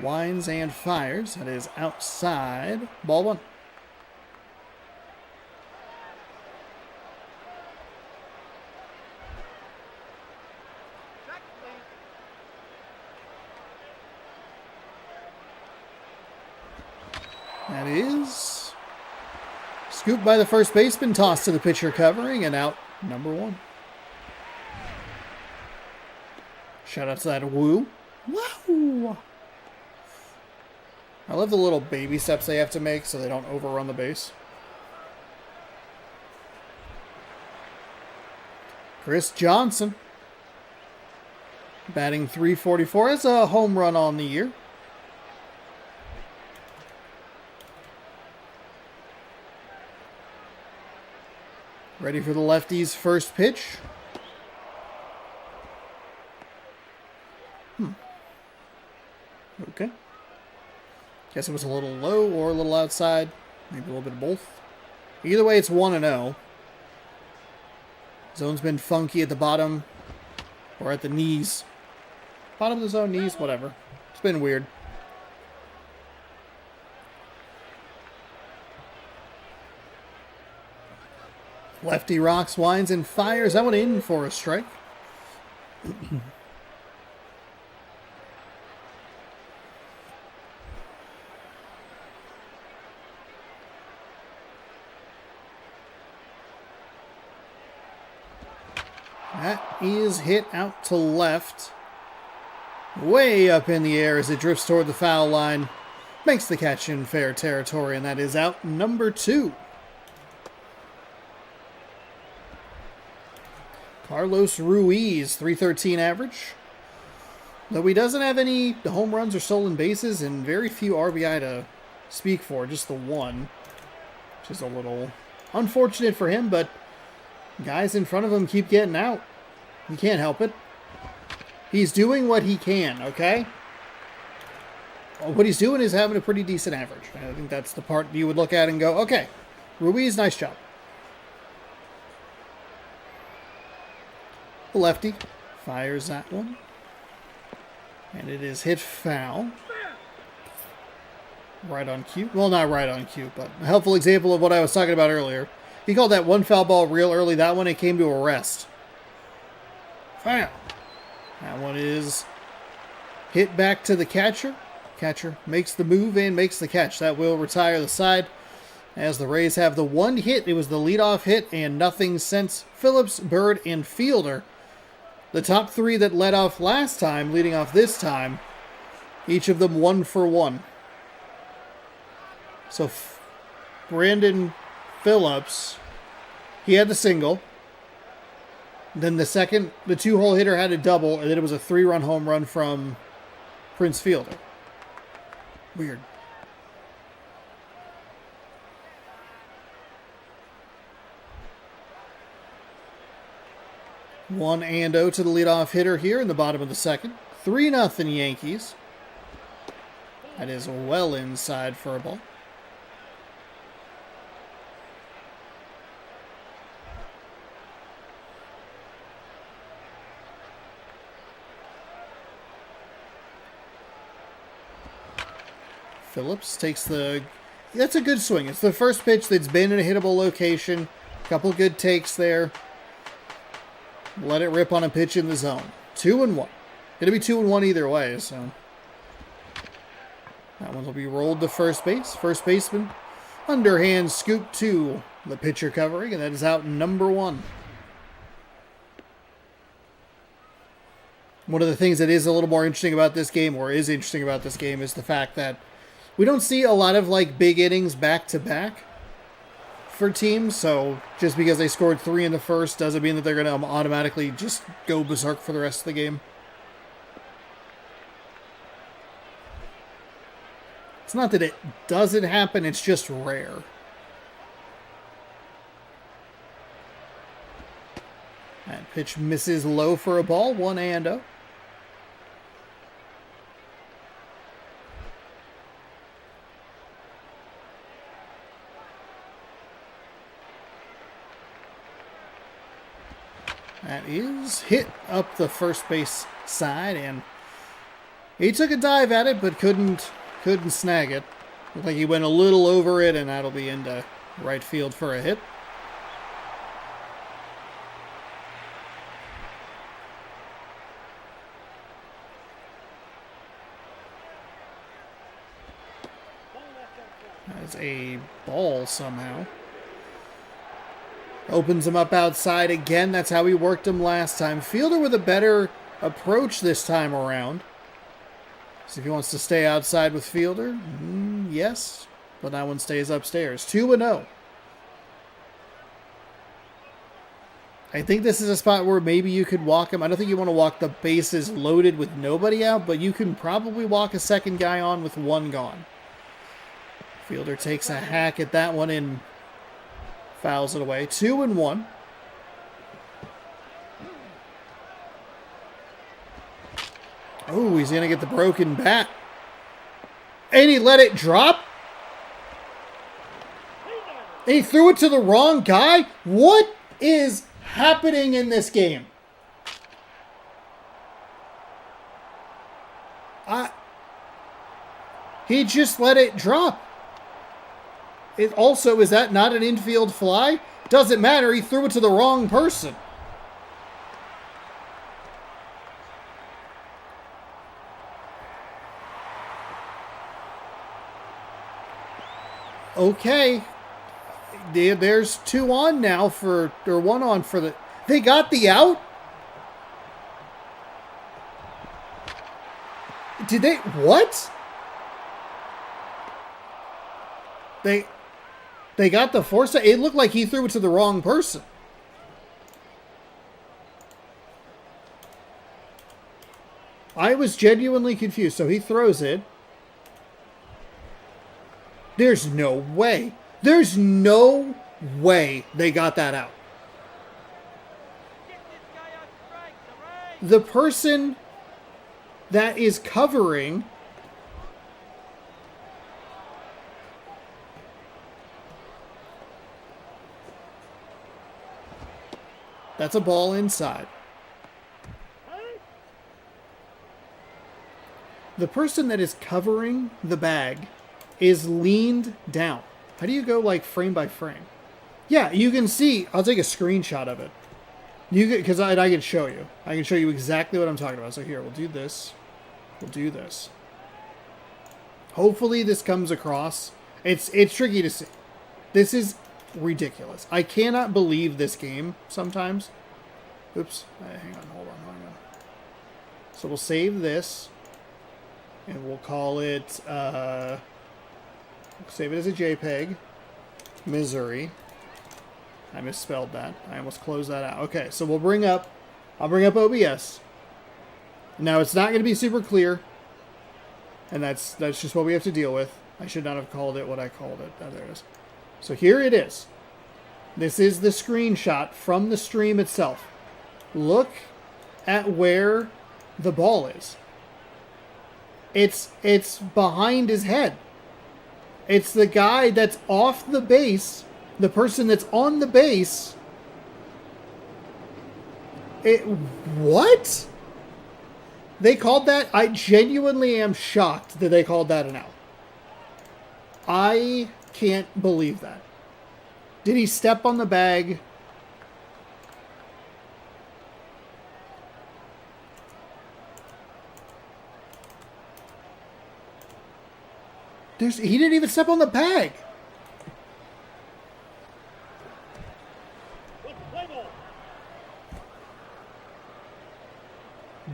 Speaker 1: Winds and fires. That is outside. Ball one. That is scooped by the first baseman, tossed to the pitcher covering, and out number one. Shout out to that woo. Wow! I love the little baby steps they have to make so they don't overrun the base. Chris Johnson, batting .344, has a home run on the year. Ready for the lefty's first pitch. Okay. Guess it was a little low or a little outside. Maybe a little bit of both. Either way, it's 1-0. Zone's been funky at the bottom or at the knees. Bottom of the zone, knees, whatever. It's been weird. Lefty rocks, winds, and fires. That one in for a strike. That is hit out to left. Way up in the air as it drifts toward the foul line. Makes the catch in fair territory, and that is out number 2. Carlos Ruiz, .313 average. Though he doesn't have any home runs or stolen bases and very few RBI to speak for, just the one. Which is a little unfortunate for him, but guys in front of him keep getting out. He can't help it. He's doing what he can, okay? What he's doing is having a pretty decent average. I think that's the part you would look at and go, okay, Ruiz, nice job. The lefty fires that one. And it is hit foul. Right on cue. Well, not right on cue, but a helpful example of what I was talking about earlier. He called that one foul ball real early. That one, it came to a rest. Foul. That one is hit back to the catcher. Catcher makes the move and makes the catch. That will retire the side. As the Rays have the one hit, it was the leadoff hit and nothing since Phillips, Bird, and Fielder. The top three that led off last time, leading off this time, each of them 1 for 1. So Brandon Phillips, he had the single. Then the 2-hole hitter had a double, and then it was a 3-run home run from Prince Fielder. Weird. One and 0 to the leadoff hitter here in the bottom of the second. 3-0 Yankees. That is well inside for a ball. Phillips takes that's a good swing. It's the first pitch that's been in a hittable location. A couple good takes there. Let it rip on a pitch in the zone. 2-1. It'll be 2-1 either way, so. That one will be rolled to first base. First baseman, underhand scoop to the pitcher covering, and that is out number 1. One of the things that is a little more interesting about this game, or is interesting about this game, is the fact that we don't see a lot of big innings back to back for teams. So just because they scored 3 in the first doesn't mean that they're going to automatically just go berserk for the rest of the game. It's not that it doesn't happen, it's just rare. That pitch misses low for a ball, 1-0. That is hit up the first base side, and he took a dive at it, but couldn't snag it. Looked like he went a little over it, and that'll be into right field for a hit. That's a ball somehow. Opens him up outside again. That's how he worked him last time. Fielder with a better approach this time around. So if he wants to stay outside with Fielder, yes. But that one stays upstairs. 2-0. I think this is a spot where maybe you could walk him. I don't think you want to walk the bases loaded with nobody out, but you can probably walk a second guy on with 1 gone. Fielder takes a hack at that one and fouls it away. 2-1. Oh, he's going to get the broken bat. And he let it drop. And he threw it to the wrong guy. What is happening in this game? He just let it drop. It also, is that not an infield fly? Doesn't matter. He threw it to the wrong person. Okay. There's 2 on now or 1 on for the... They got the out? Did they... What? They got the force. It looked like he threw it to the wrong person. I was genuinely confused. So he throws it. There's no way. There's no way they got that out. The person that is covering... That's a ball inside. The person that is covering the bag is leaned down. How do you go frame by frame? Yeah, you can see. I'll take a screenshot of it. Because I can show you. I can show you exactly what I'm talking about. So here, we'll do this. We'll do this. Hopefully this comes across. It's tricky to see. This is ridiculous. I cannot believe this game sometimes. Oops. Hang on. Hold on. So we'll save this. And we'll call it... save it as a JPEG. Missouri. I misspelled that. I almost closed that out. Okay, so I'll bring up OBS. Now, it's not going to be super clear. And that's just what we have to deal with. I should not have called it what I called it. Oh, there it is. So here it is. This is the screenshot from the stream itself. Look at where the ball is. It's behind his head. It's the guy that's off the base, the person that's on the base. What? They called that? I genuinely am shocked that they called that an out. I can't believe that. Did he step on the bag? He didn't even step on the bag.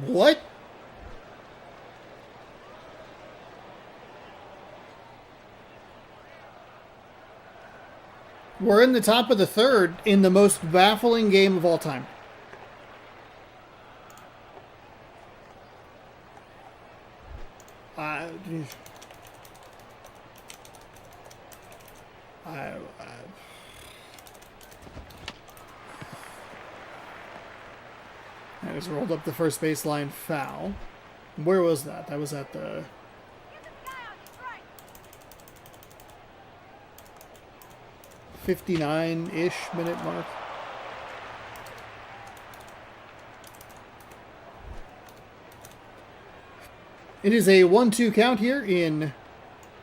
Speaker 1: What? We're in the top of the third in the most baffling game of all time. I just rolled up the first baseline foul. Where was that? That was at the... 59-ish minute mark. It is a 1-2 count here in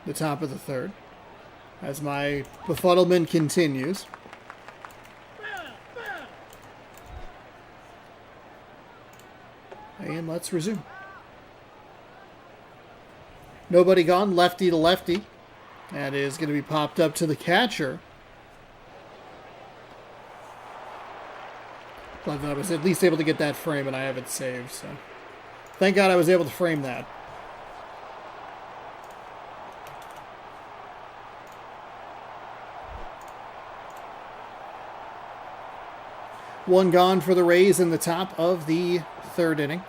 Speaker 1: the top of the third as my befuddlement continues. And let's resume. Nobody gone, lefty to lefty. That is going to be popped up to the catcher. Glad that I was at least able to get that frame and I have it saved, so thank God I was able to frame that. One gone for the Rays in the top of the third inning.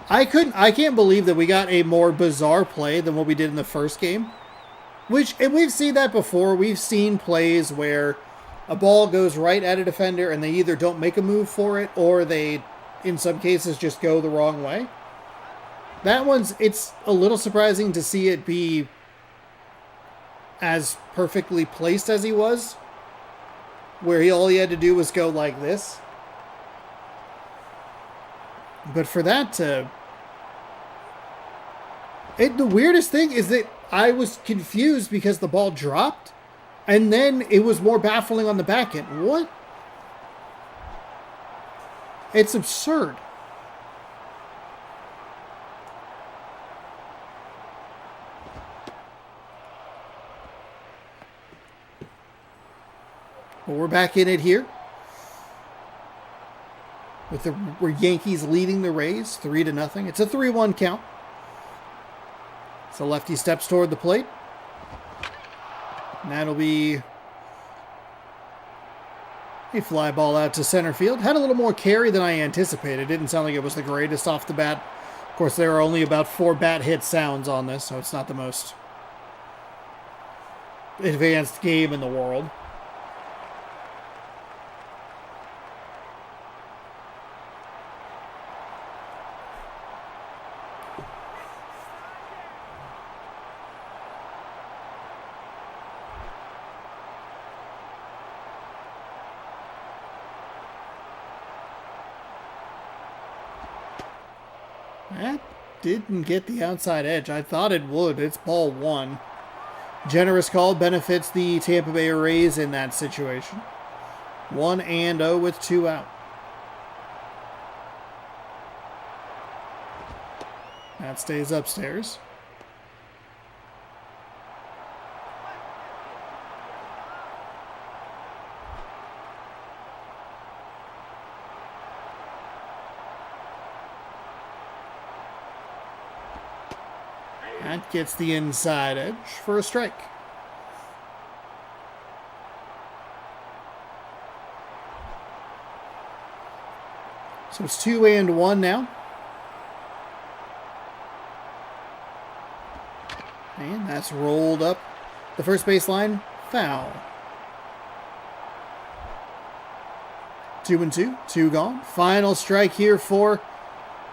Speaker 1: I can't believe that we got a more bizarre play than what we did in the first game. And we've seen that before. We've seen plays where a ball goes right at a defender and they either don't make a move for it or they, in some cases, just go the wrong way. That it's a little surprising to see it be as perfectly placed as he was, where all he had to do was go like this. But for that to... the weirdest thing is that I was confused because the ball dropped, and then it was more baffling on the back end. What? It's absurd. But we're back in it here. With the Yankees leading the Rays 3-0. It's a 3-1 count. So lefty steps toward the plate. And that'll be a fly ball out to center field. Had a little more carry than I anticipated. Didn't sound like it was the greatest off the bat. Of course, there are only about 4 bat hit sounds on this, so it's not the most advanced game in the world. That didn't get the outside edge. I thought it would. It's ball 1. Generous call benefits the Tampa Bay Rays in that situation. 1-0 with 2 out. That stays upstairs. That gets the inside edge for a strike. So it's 2-1 now. And that's rolled up the first baseline. Foul. 2-2. 2 gone. Final strike here for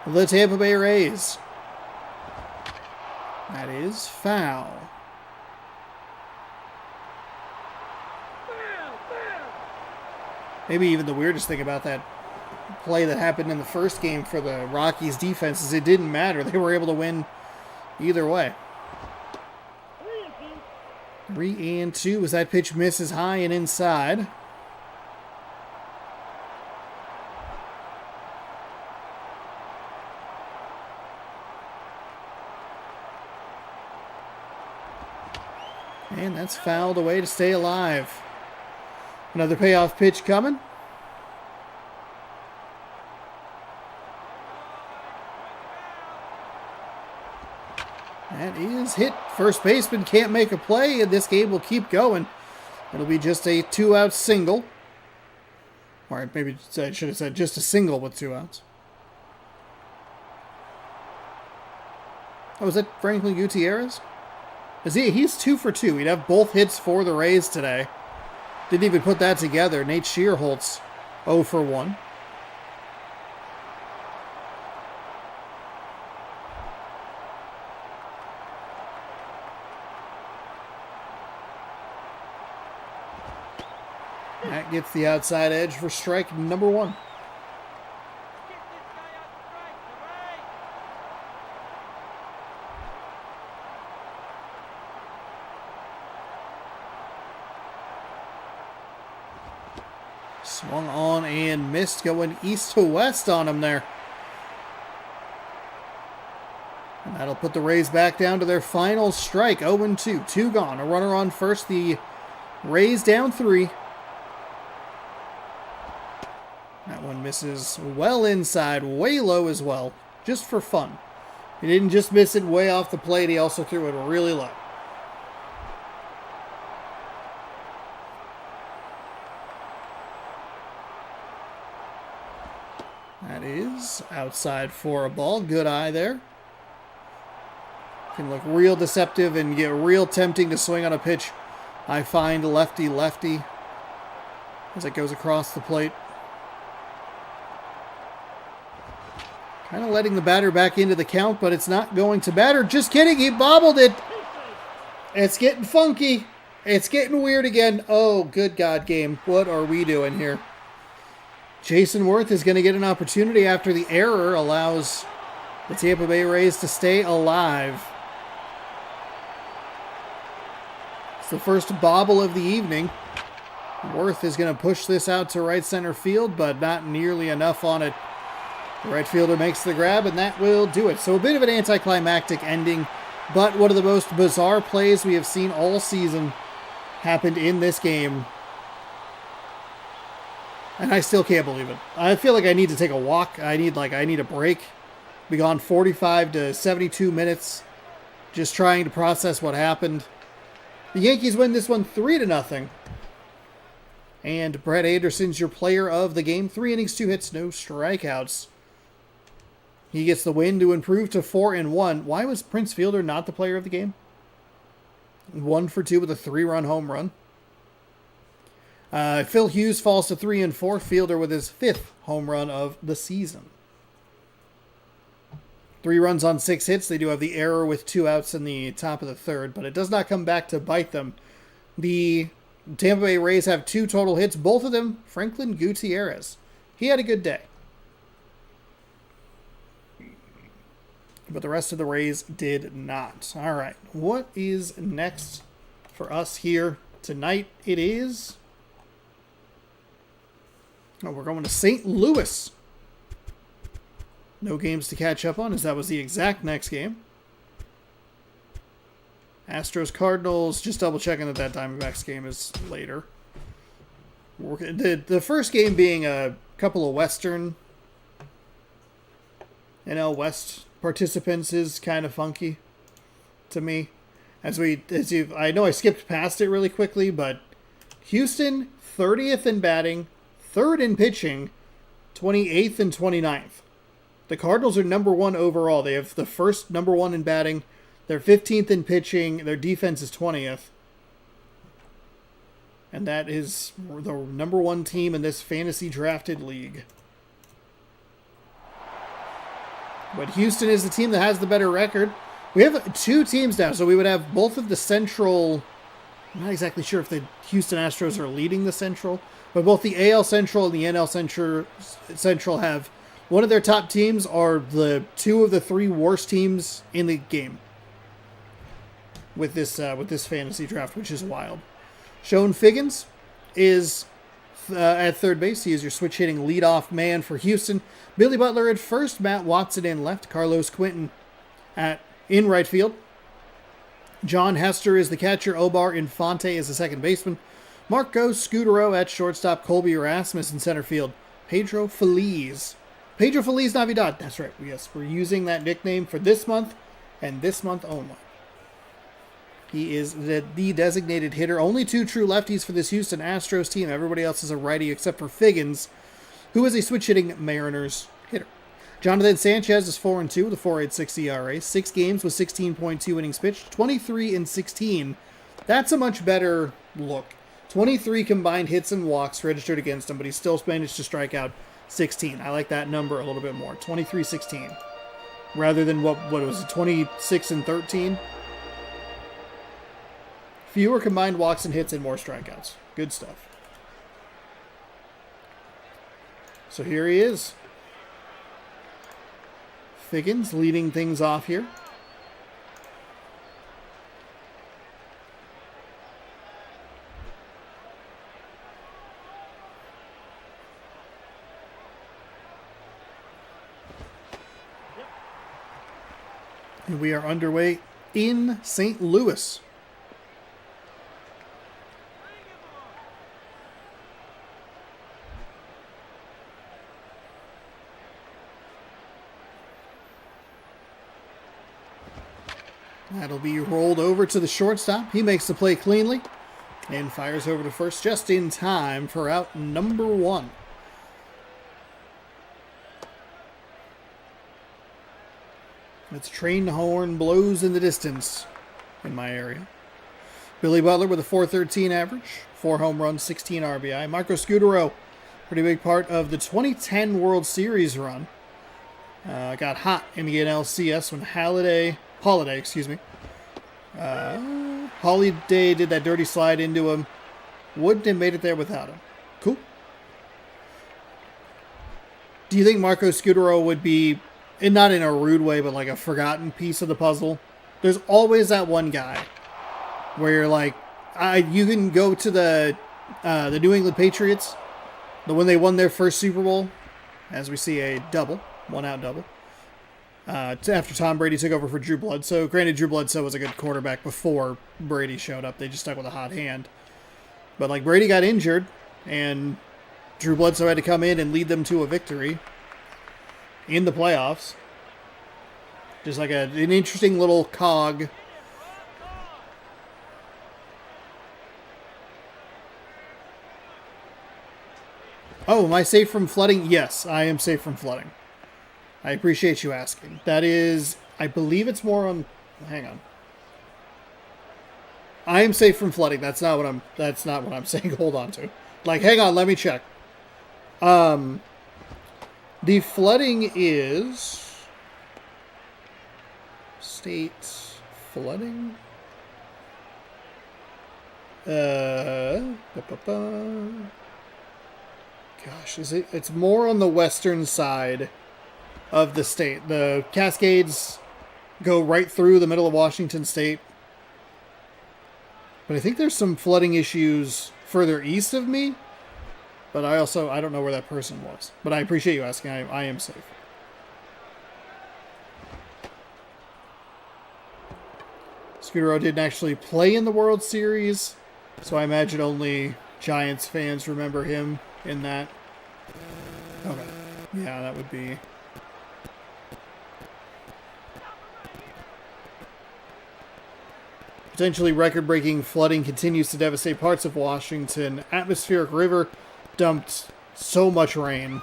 Speaker 1: the Tampa Bay Rays. That is foul. Maybe even the weirdest thing about that play that happened in the first game for the Rockies defense is it didn't matter. They were able to win either way. 3-2 as that pitch misses high and inside. And that's fouled away to stay alive. Another payoff pitch coming. That is hit. First baseman can't make a play, and this game will keep going. It'll be just a 2-out single. Or maybe I should have said just a single with 2 outs. Oh, is that Franklin Gutierrez? He's 2 for 2. He'd have both hits for the Rays today. Didn't even put that together. Nate Scheerholtz 0 for 1. That gets the outside edge for strike number 1. Swung on and missed, going east to west on him there. And that'll put the Rays back down to their final strike. 0-2. 2 gone. A runner on first. The Rays down 3. That one misses well inside, way low as well, just for fun. He didn't just miss it way off the plate, he also threw it really low. That is outside for a ball. Good eye there. Can look real deceptive and get real tempting to swing on a pitch. I find lefty as it goes across the plate. Kind of letting the batter back into the count, but it's not going to batter. Just kidding, he bobbled it. It's getting funky. It's getting weird again. Oh, good God, game. What are we doing here? Jason Worth is going to get an opportunity after the error allows the Tampa Bay Rays to stay alive. It's the first bobble of the evening. Worth is going to push this out to right center field, but not nearly enough on it. The right fielder makes the grab, and that will do it. So a bit of an anticlimactic ending, but one of the most bizarre plays we have seen all season happened in this game. And I still can't believe it. I feel like I need to take a walk. I need a break. Be gone 45 to 72 minutes just trying to process what happened. The Yankees win this one 3-0. And Brett Anderson's your player of the game. 3 innings, 2 hits, no strikeouts. He gets the win to improve to 4-1. Why was Prince Fielder not the player of the game? 1 for 2 with a 3-run home run. Phil Hughes falls to 3-4. Fielder with his 5th home run of the season. 3 runs on 6 hits. They do have the error with 2 outs in the top of the 3rd, but it does not come back to bite them. The Tampa Bay Rays have 2 total hits, both of them Franklin Gutierrez. He had a good day. But the rest of the Rays did not. All right, what is next for us here tonight? It is... we're going to St. Louis. No games to catch up on, as that was the exact next game. Astros Cardinals, just double checking that Diamondbacks game is later. The first game being a couple of Western NL West participants is kind of funky. to me. I know I skipped past it really quickly, but Houston, 30th in batting, 3rd in pitching, 28th and 29th. The Cardinals are number 1 overall. They have the first number 1 in batting. They're 15th in pitching. Their defense is 20th. And that is the number 1 team in this fantasy drafted league. But Houston is the team that has the better record. We have 2 teams now, so we would have both of the Central. I'm not exactly sure if the Houston Astros are leading the Central, but both the AL Central and the NL Central have one of their top teams are the 2 of the 3 worst teams in the game with this fantasy draft, which is wild. Sean Figgins is at third base. He is your switch hitting leadoff man for Houston. Billy Butler at first, Matt Watson in left, Carlos Quentin in right field. John Hester is the catcher, Obar Infante is the second baseman. Marco Scutero at shortstop, Colby Erasmus in center field. Pedro Feliz Navidad. That's right. Yes, we're using that nickname for this month and this month only. He is the designated hitter. Only 2 true lefties for this Houston Astros team. Everybody else is a righty except for Figgins, who is a switch-hitting Mariners hitter. Jonathan Sanchez is 4-2 with a 4.86 ERA. 6 games with 16.2 innings pitched. 23-16. That's a much better look. 23 combined hits and walks registered against him, but he still managed to strike out 16. I like that number a little bit more. 23-16. Rather than what was it, 26-13? Fewer combined walks and hits and more strikeouts. Good stuff. So here he is. Figgins leading things off here. And we are underway in St. Louis. That'll be rolled over to the shortstop. He makes the play cleanly and fires over to first just in time for out number 1. Its train horn blows in the distance in my area. Billy Butler with a .413 average, 4 home runs, 16 RBI. Marco Scutero, pretty big part of the 2010 World Series run. Got hot in the NLCS when Holiday did that dirty slide into him. Wouldn't have made it there without him. Cool. Do you think Marco Scutero would be, and not in a rude way, but like a forgotten piece of the puzzle? There's always that one guy where you're like, you can go to the New England Patriots, when they won their first Super Bowl, as we see a double, 1-out double. After Tom Brady took over for Drew Bledsoe. Granted, Drew Bledsoe was a good quarterback before Brady showed up. They just stuck with a hot hand. But like Brady got injured, and Drew Bledsoe had to come in and lead them to a victory in the playoffs. Just like an interesting little cog. Oh, am I safe from flooding? Yes, I am safe from flooding. I appreciate you asking. That is, I believe it's more on, hang on. I am safe from flooding. That's not what I'm saying. Hold on to. Like, hang on, let me check. The flooding is state flooding. Gosh, it's more on the western side of the state. The Cascades go right through the middle of Washington state. But I think there's some flooding issues further east of me. But I don't know where that person was. But I appreciate you asking. I am safe. Scutero didn't actually play in the World Series, so I imagine only Giants fans remember him in that. Okay. Yeah, that would be... Potentially record-breaking flooding continues to devastate parts of Washington. Atmospheric river dumped so much rain.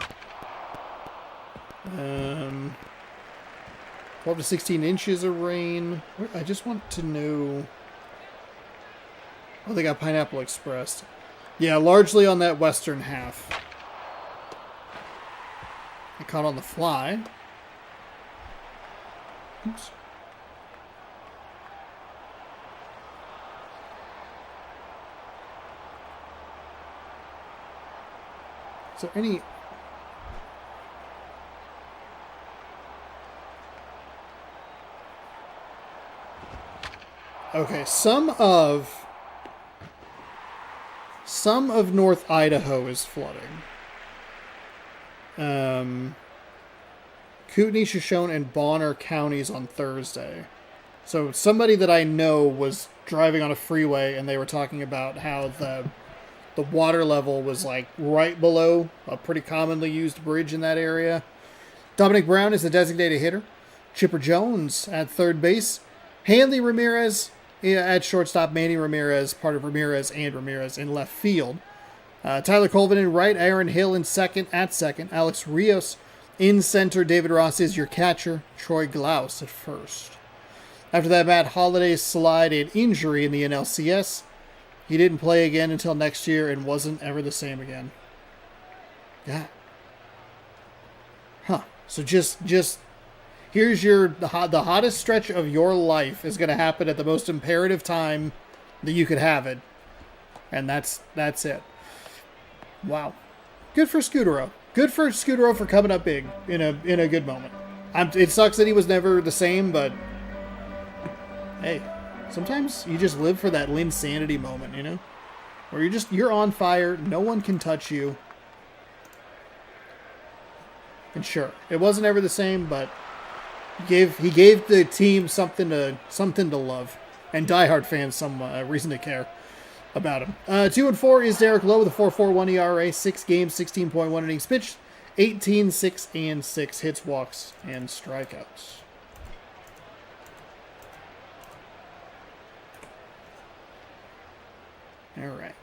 Speaker 1: 12 to 16 inches of rain. I just want to know... Oh, they got Pineapple Express. Yeah, largely on that western half. I caught on the fly. Oops. Is there any... Okay, some of North Idaho is flooding. Kootenai, Shoshone, and Bonner counties on Thursday. So somebody that I know was driving on a freeway and they were talking about how the water level was like right below a pretty commonly used bridge in that area. Dominic Brown is the designated hitter. Chipper Jones at third base. Hanley Ramirez at shortstop. Manny Ramirez, part of Ramirez and Ramirez in left field. Tyler Colvin in right. Aaron Hill in second at second. Alex Rios in center. David Ross is your catcher. Troy Glaus at first. After that, Matt Holliday's slide and injury in the NLCS. He didn't play again until next year and wasn't ever the same again. Yeah. Huh. So just here's the hottest stretch of your life is going to happen at the most imperative time that you could have it. And that's it. Wow. Good for Scutero. Good for Scutero for coming up big in a good moment. It sucks that he was never the same, but hey, sometimes you just live for that Linsanity moment, you know? Where you're on fire, no one can touch you. And sure, it wasn't ever the same, but he gave the team something to love, and diehard fans some reason to care about him. 2-4 is Derek Lowe with a 4.41 ERA, 6 games, 16.1 innings pitched, 18, 6, and 6 hits, walks, and strikeouts. All right.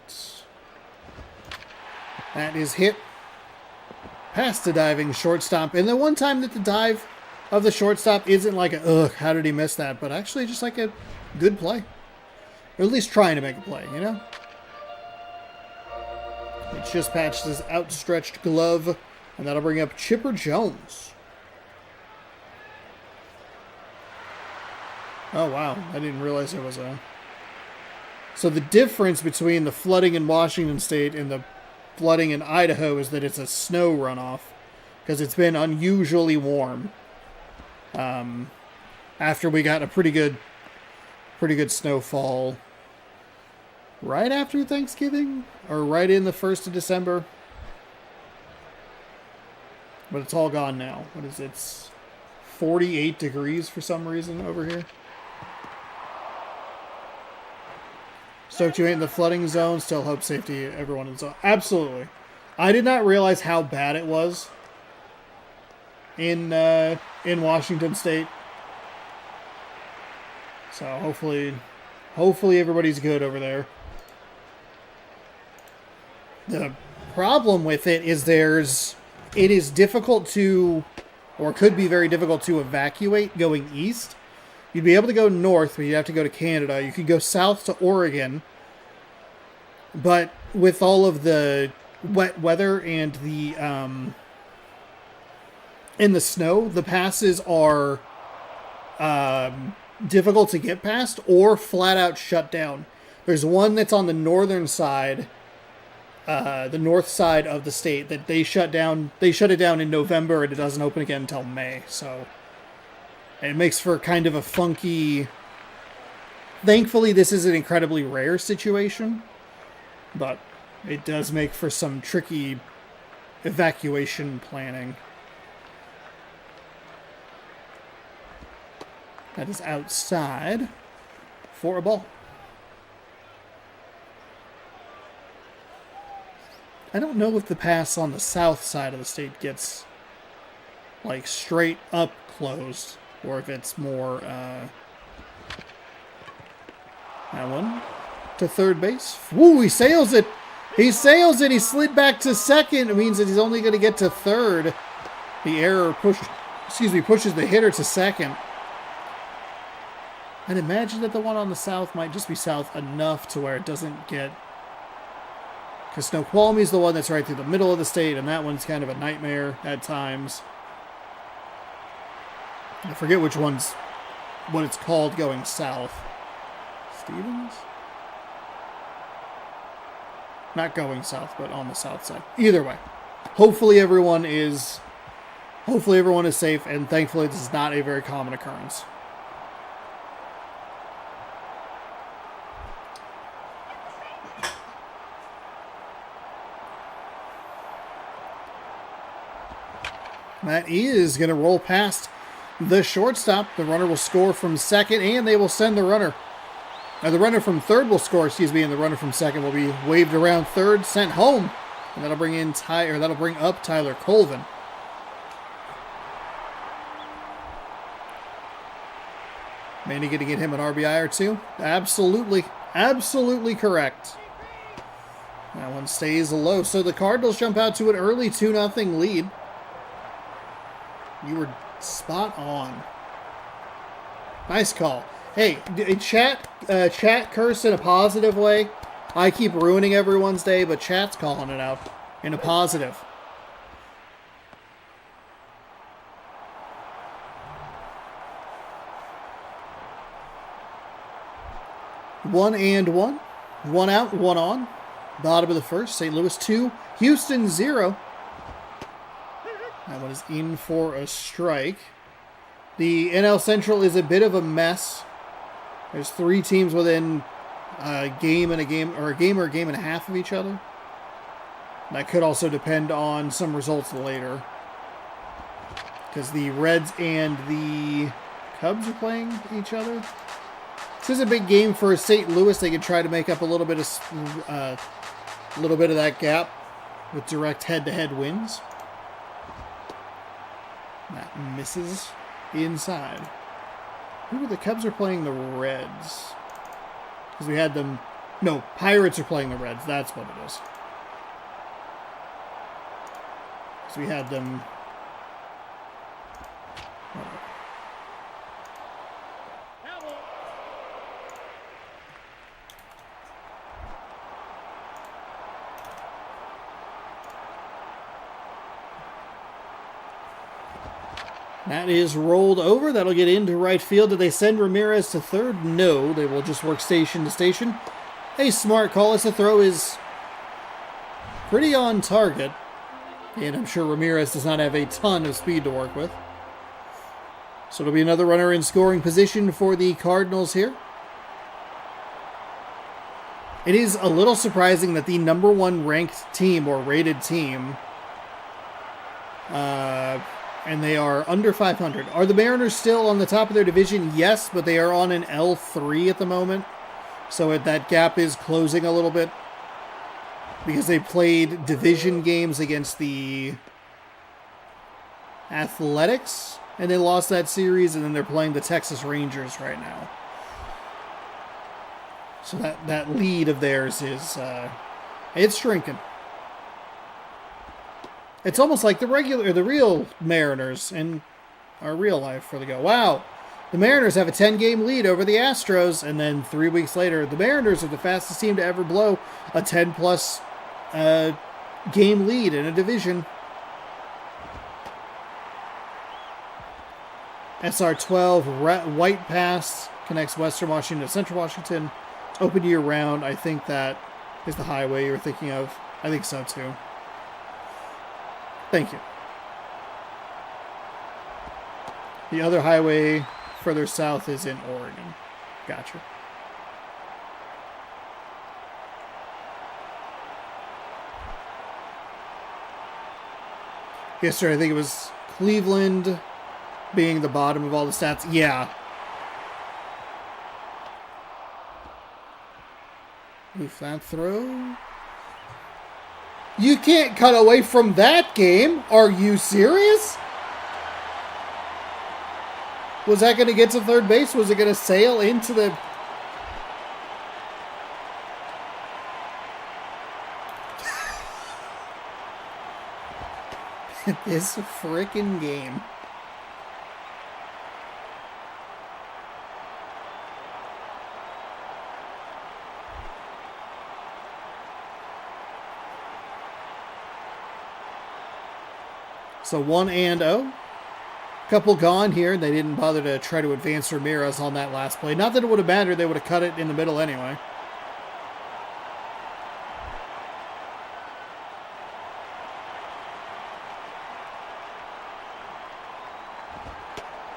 Speaker 1: That is hit past the diving shortstop. And the one time that the dive of the shortstop isn't like a, ugh, how did he miss that? But actually just like a good play. Or at least trying to make a play, you know? It's just patched his outstretched glove. And that'll bring up Chipper Jones. Oh, wow. I didn't realize there was a... So the difference between the flooding in Washington State and the flooding in Idaho is that it's a snow runoff. Because it's been unusually warm. After we got a pretty good snowfall right after Thanksgiving or right in the 1st of December. But it's all gone now. What is it? It's 48 degrees for some reason over here. Stoked you ain't in the flooding zone. Still hope safety everyone in the zone. Absolutely. I did not realize how bad it was in Washington State. So hopefully everybody's good over there. The problem with it is it is difficult to, or could be very difficult to evacuate going east. You'd be able to go north, but you'd have to go to Canada. You could go south to Oregon. But with all of the wet weather and the snow, the passes are difficult to get past or flat out shut down. There's one that's on the northern side, the north side of the state, that they shut down. They shut it down in November and it doesn't open again until May. So it makes for kind of a funky... Thankfully, this is an incredibly rare situation, but it does make for some tricky evacuation planning. That is outside for a ball. I don't know if the pass on the south side of the state gets like straight up closed, or if it's more That one to third base. Woo, he sails it. He sails it. He slid back to second. It means that he's only going to get to third. The error pushes the hitter to second. I'd imagine that the one on the south might just be south enough to where it doesn't get... Because Snoqualmie is the one that's right through the middle of the state, and that one's kind of a nightmare at times. I forget what it's called going south. Stevens? Not going south, but on the south side. Either way, hopefully everyone is safe, and thankfully this is not a very common occurrence. That is going to roll past the shortstop. The runner will score from second, and they will send the runner. The runner from third will score, and the runner from second will be waved around third, sent home, and that'll bring up Tyler Colvin. Manny going to get him an RBI or two? Absolutely correct. That one stays low, so the Cardinals jump out to an early 2-0 lead. You were spot on. Nice call. Hey, chat curse in a positive way. I keep ruining everyone's day, but chat's calling it out in a positive. One and one. One out, one on. Bottom of the first. St. Louis 2, Houston 0. That one is in for a strike. The NL Central is a bit of a mess. There's 3 teams within a game and a game or a game and a half of each other. That could also depend on some results later. Because the Reds and the Cubs are playing each other. This is a big game for St. Louis. They can try to make up a little bit of that gap with direct head-to-head wins. That misses inside. Who are the Cubs are playing the Reds? Because we had them... No, Pirates are playing the Reds. That's what it is. So we had them... That is rolled over. That'll get into right field. Did they send Ramirez to third? No, they will just work station to station. A smart call as the throw is pretty on target. And I'm sure Ramirez does not have a ton of speed to work with. So it'll be another runner in scoring position for the Cardinals here. It is a little surprising that the number 1 ranked team or rated team and they are under 500. Are the Mariners still on the top of their division? Yes, but they are on an L3 at the moment. So that gap is closing a little bit. Because they played division games against the Athletics. And they lost that series. And then they're playing the Texas Rangers right now. So that lead of theirs is... it's shrinking. It's almost like the real Mariners in our real life for the go. Wow, the Mariners have a 10-game lead over the Astros, and then 3 weeks later, the Mariners are the fastest team to ever blow a 10-plus game lead in a division. SR12 white pass connects Western Washington to Central Washington. Open year round. I think that is the highway you're thinking of. I think so too. Thank you. The other highway further south is in Oregon. Gotcha. Yesterday, I think it was Cleveland being the bottom of all the stats. Yeah. Oof, that throw. You can't cut away from that game. Are you serious? Was that going to get to third base? Was it going to sail into the... this freaking game. So 1-0. Couple gone here. They didn't bother to try to advance Ramirez on that last play. Not that it would have mattered. They would have cut it in the middle anyway.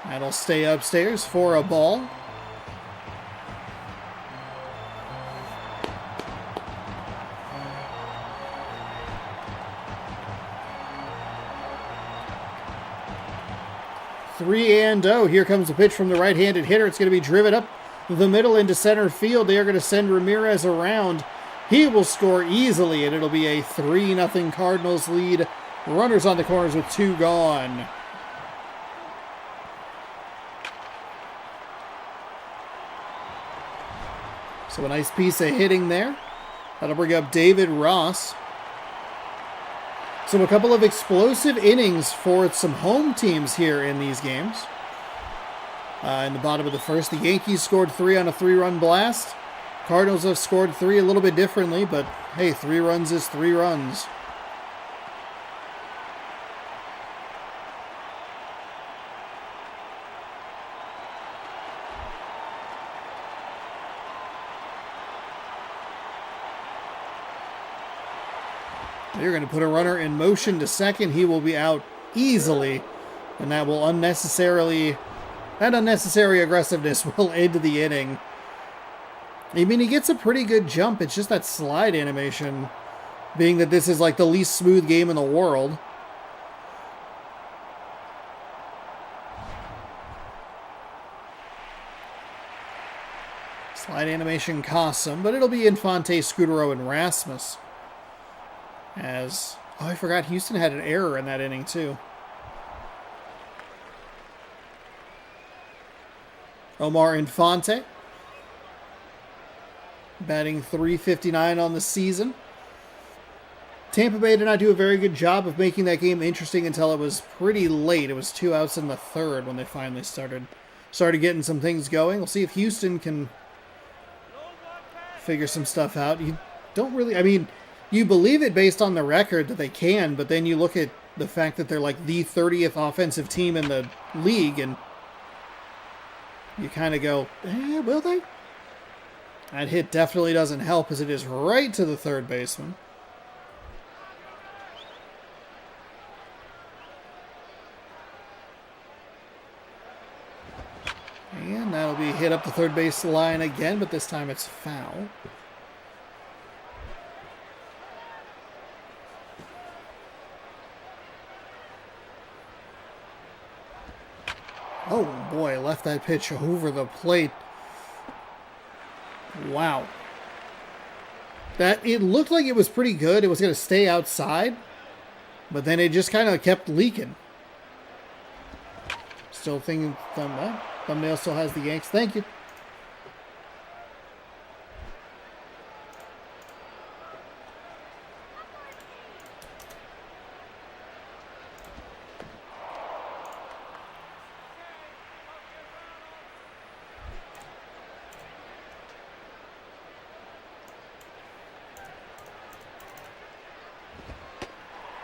Speaker 1: That'll stay upstairs for a ball. Three and oh. Here comes the pitch from the right-handed hitter. It's going to be driven up the middle into center field. They are going to send Ramirez around. He will score easily, and it'll be a 3-0 Cardinals lead. Runners on the corners with 2 gone. So a nice piece of hitting there. That'll bring up David Ross. So a couple of explosive innings for some home teams here in these games. In the bottom of the first, the Yankees scored 3 on a 3-run blast. Cardinals have scored 3 a little bit differently, but hey, 3 runs is 3 runs. They're going to put a runner in motion to second. He will be out easily, and that unnecessary aggressiveness will end the inning. I mean, he gets a pretty good jump. It's just that slide animation, being that this is like the least smooth game in the world. Slide animation costs him, but it'll be Infante, Scudero, and Rasmus. I forgot Houston had an error in that inning too. Omar Infante, batting .359 on the season. Tampa Bay did not do a very good job of making that game interesting until it was pretty late. It was 2 outs in the third when they finally started getting some things going. We'll see if Houston can figure some stuff out. You don't really, I mean, you believe it based on the record that they can, but then you look at the fact that they're like the 30th offensive team in the league, and you kind of go, will they? That hit definitely doesn't help, as it is right to the third baseman. And that'll be hit up the third base line again, but this time it's foul. Oh boy, left that pitch over the plate. Wow. It looked like it was pretty good. It was going to stay outside, but then it just kind of kept leaking. Still thinking, thumbnail still has the Yanks. Thank you.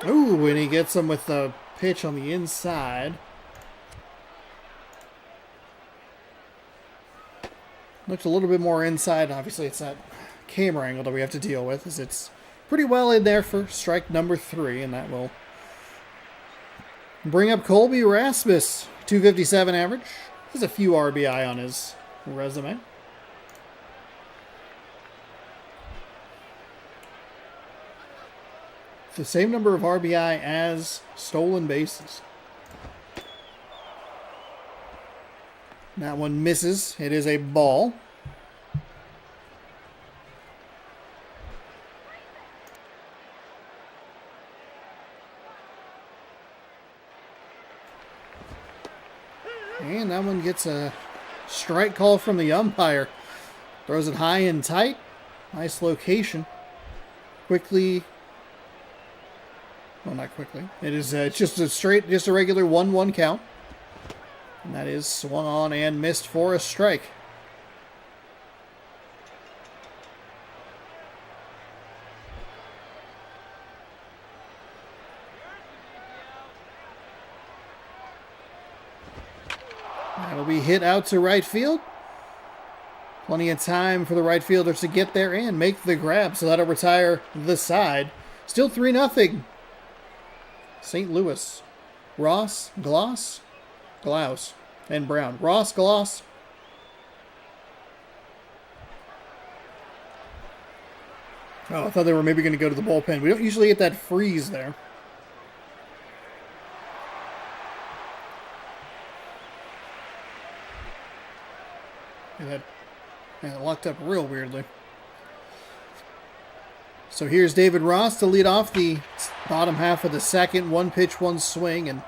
Speaker 1: Ooh, and he gets him with the pitch on the inside. Looks a little bit more inside. Obviously, it's that camera angle that we have to deal with, as it's pretty well in there for strike number 3, and that will bring up Colby Rasmus, 257 average. Has a few RBI on his resume. The same number of RBI as stolen bases. That one misses. It is a ball. And that one gets a strike call from the umpire. Throws it high and tight. Nice location. Quickly Well, not quickly. It is just a regular 1-1 count. And that is swung on and missed for a strike. That'll be hit out to right field. Plenty of time for the right fielders to get there and make the grab, so that'll retire the side. Still 3-0. St. Louis. Ross, Gloss, and Brown. Ross, Gloss. Oh, I thought they were maybe going to go to the bullpen. We don't usually get that freeze there. Yeah, that locked up real weirdly. So here's David Ross to lead off the bottom half of the second. 1 pitch, 1 swing, and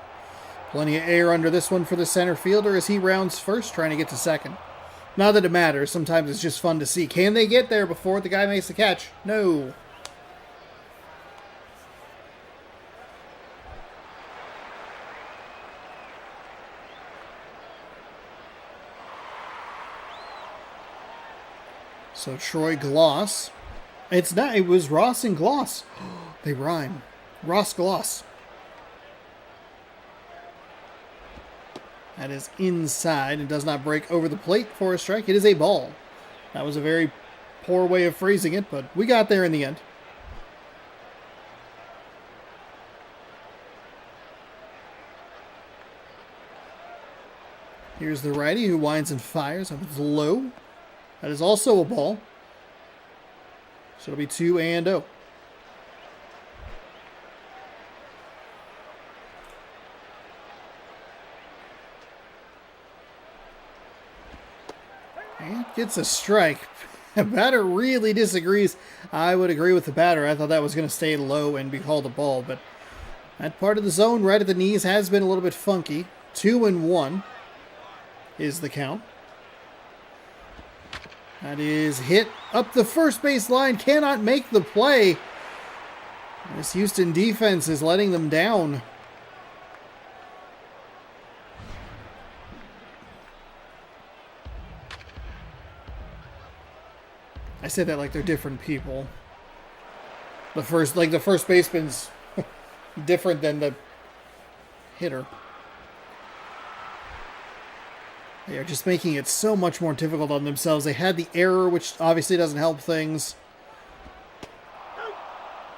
Speaker 1: plenty of air under this one for the center fielder as he rounds first, trying to get to second. Not that it matters. Sometimes it's just fun to see. Can they get there before the guy makes the catch? No. So Troy Gloss. It's not. It was Ross and Gloss. They rhyme. Ross Gloss. That is inside and does not break over the plate for a strike. It is a ball. That was a very poor way of phrasing it, but we got there in the end. Here's the righty who winds and fires. That was low. That is also a ball. So it'll be 2-0. And gets a strike. The batter really disagrees. I would agree with the batter. I thought that was going to stay low and be called a ball, but that part of the zone right at the knees has been a little bit funky. 2-1 is the count. That is hit up the first base line. Cannot make the play. This Houston defense is letting them down. I say that like they're different people. The first baseman's different than the hitter. They are just making it so much more difficult on themselves. They had the error, which obviously doesn't help things.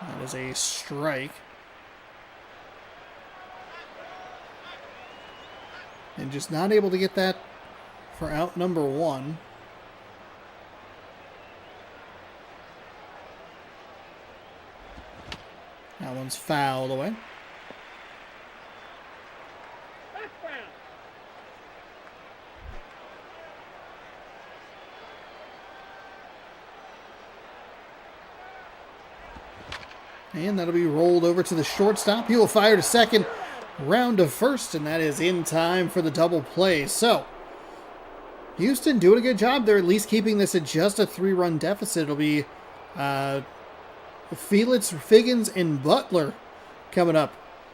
Speaker 1: That is a strike. And just not able to get that for out number 1. That one's fouled away. And that'll be rolled over to the shortstop. He will fire to second, round to first, and that is in time for the double play. So, Houston doing a good job. They're at least keeping this at just a 3-run deficit. It'll be Felix, Figgins, and Butler coming up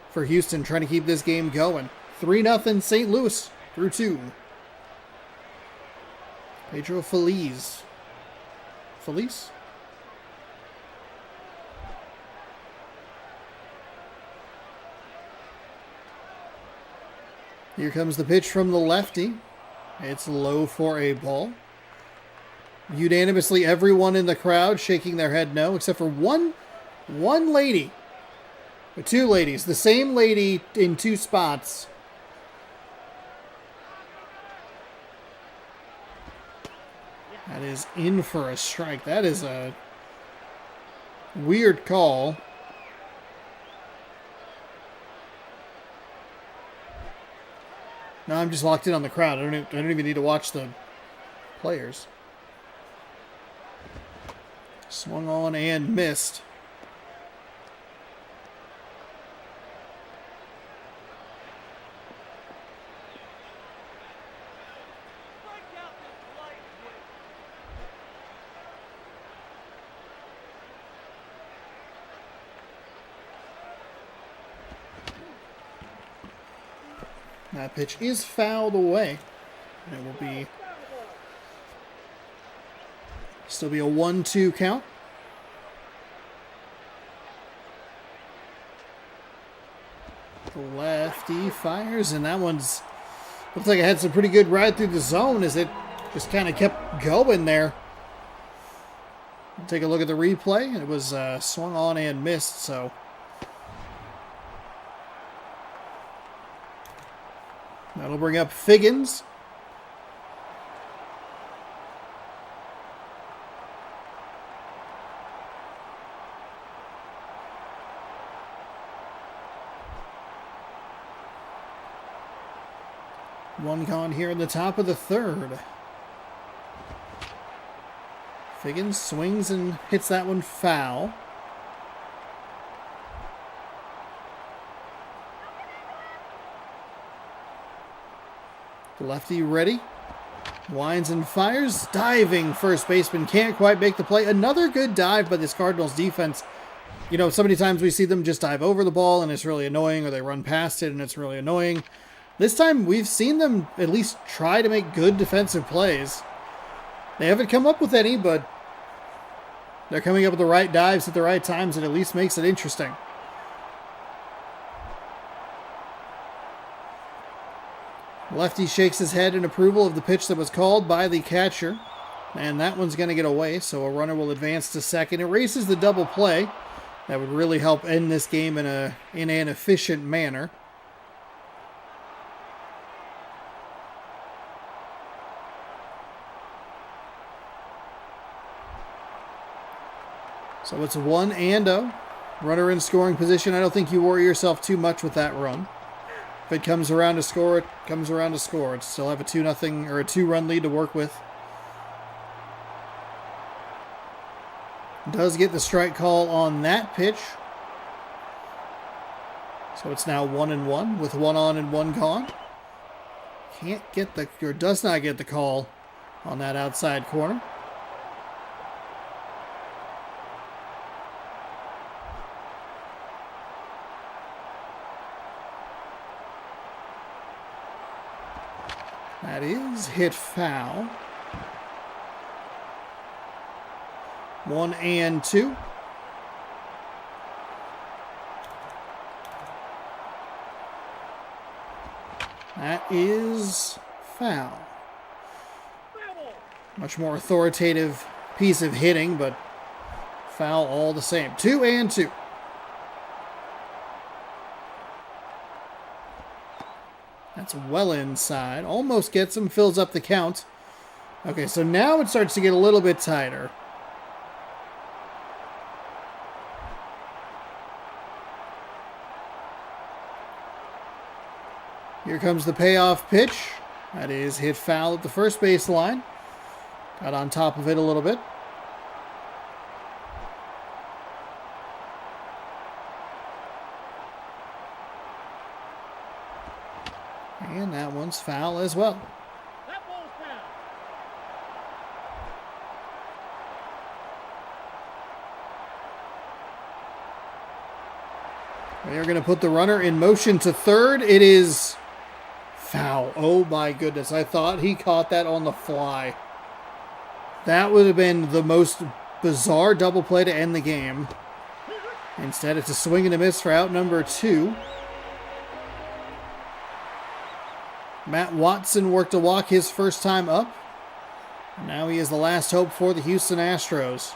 Speaker 1: for Houston, trying to keep this game going. 3-0 St. Louis through 2. Pedro Feliz. Feliz? Here comes the pitch from the lefty. It's low for a ball. Unanimously, everyone in the crowd shaking their head no, except for one lady. Or 2 ladies. The same lady in 2 spots. That is in for a strike. That is a weird call. No, I'm just locked in on the crowd. I don't even need to watch the players. Swung on and missed. That pitch is fouled away. It will be still be a 1-2 count. The lefty fires, and that one's looks like it had some pretty good ride through the zone as it just kind of kept going there. Take a look at the replay, and it was swung on and missed, so that'll bring up Figgins. One gone here in the top of the third. Figgins swings and hits that one foul. The lefty ready. Winds and fires. Diving first baseman. Can't quite make the play. Another good dive by this Cardinals defense. You know, so many times we see them just dive over the ball and it's really annoying, or they run past it and it's really annoying. This time we've seen them at least try to make good defensive plays. They haven't come up with any, but they're coming up with the right dives at the right times, and at least makes it interesting. Lefty shakes his head in approval of the pitch that was called by the catcher. And that one's going to get away, so a runner will advance to second. Erases the double play. That would really help end this game in an efficient manner. So it's 1-0. Runner in scoring position. I don't think you worry yourself too much with that run. If it comes around to score, it comes around to score. It's still have a 2-0 or a 2-run lead to work with. Does get the strike call on that pitch. So it's now 1-1 with 1 on and 1 gone. Can't get the, or does not get the call on that outside corner. That is hit foul. 1-2. That is foul. Much more authoritative piece of hitting, but foul all the same. 2-2. That's well inside. Almost gets him, fills up the count. Okay, so now it starts to get a little bit tighter. Here comes the payoff pitch. That is hit foul at the first base line. Got on top of it a little bit. And that one's foul as well.
Speaker 2: That ball's foul.
Speaker 1: They're going to put the runner in motion to third. It is foul. Oh my goodness. I thought he caught that on the fly. That would have been the most bizarre double play to end the game. Instead, it's a swing and a miss for out number 2. Matt Watson worked a walk his first time up. And now he is the last hope for the Houston Astros.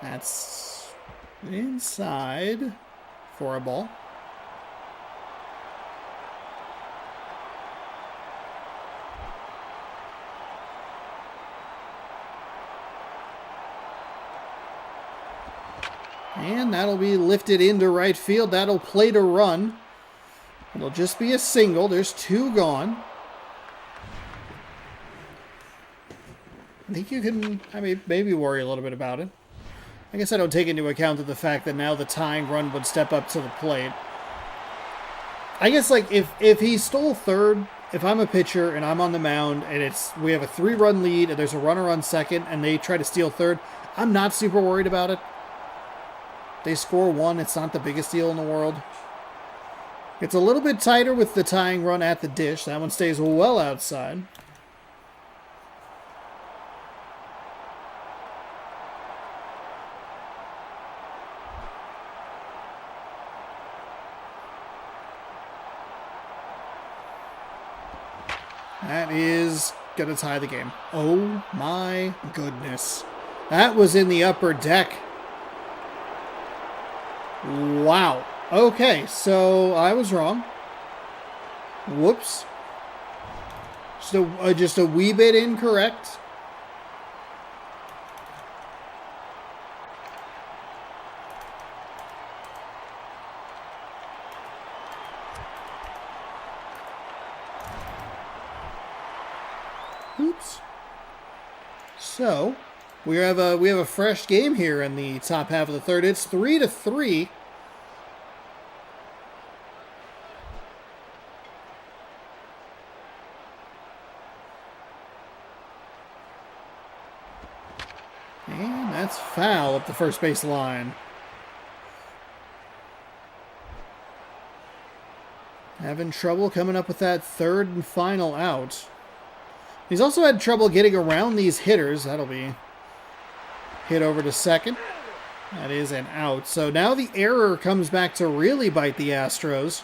Speaker 1: That's inside for a ball. And that'll be lifted into right field. That'll play to run. It'll just be a single. There's 2 gone. I think you can, maybe worry a little bit about it. I guess I don't take into account the fact that now the tying run would step up to the plate. I guess, like, if he stole third, if I'm a pitcher and I'm on the mound and we have a 3-run lead and there's a runner on second and they try to steal third, I'm not super worried about it. They score one. It's not the biggest deal in the world. It's a little bit tighter with the tying run at the dish. That one stays well outside. That is going to tie the game. Oh my goodness. That was in the upper deck. Wow. Okay, so I was wrong. Whoops. Just a wee bit incorrect. Oops. So, we have a fresh game here in the top half of the third. It's 3-3. And that's foul up the first base line. Having trouble coming up with that third and final out. He's also had trouble getting around these hitters. That'll be hit over to second. That is an out. So now the error comes back to really bite the Astros.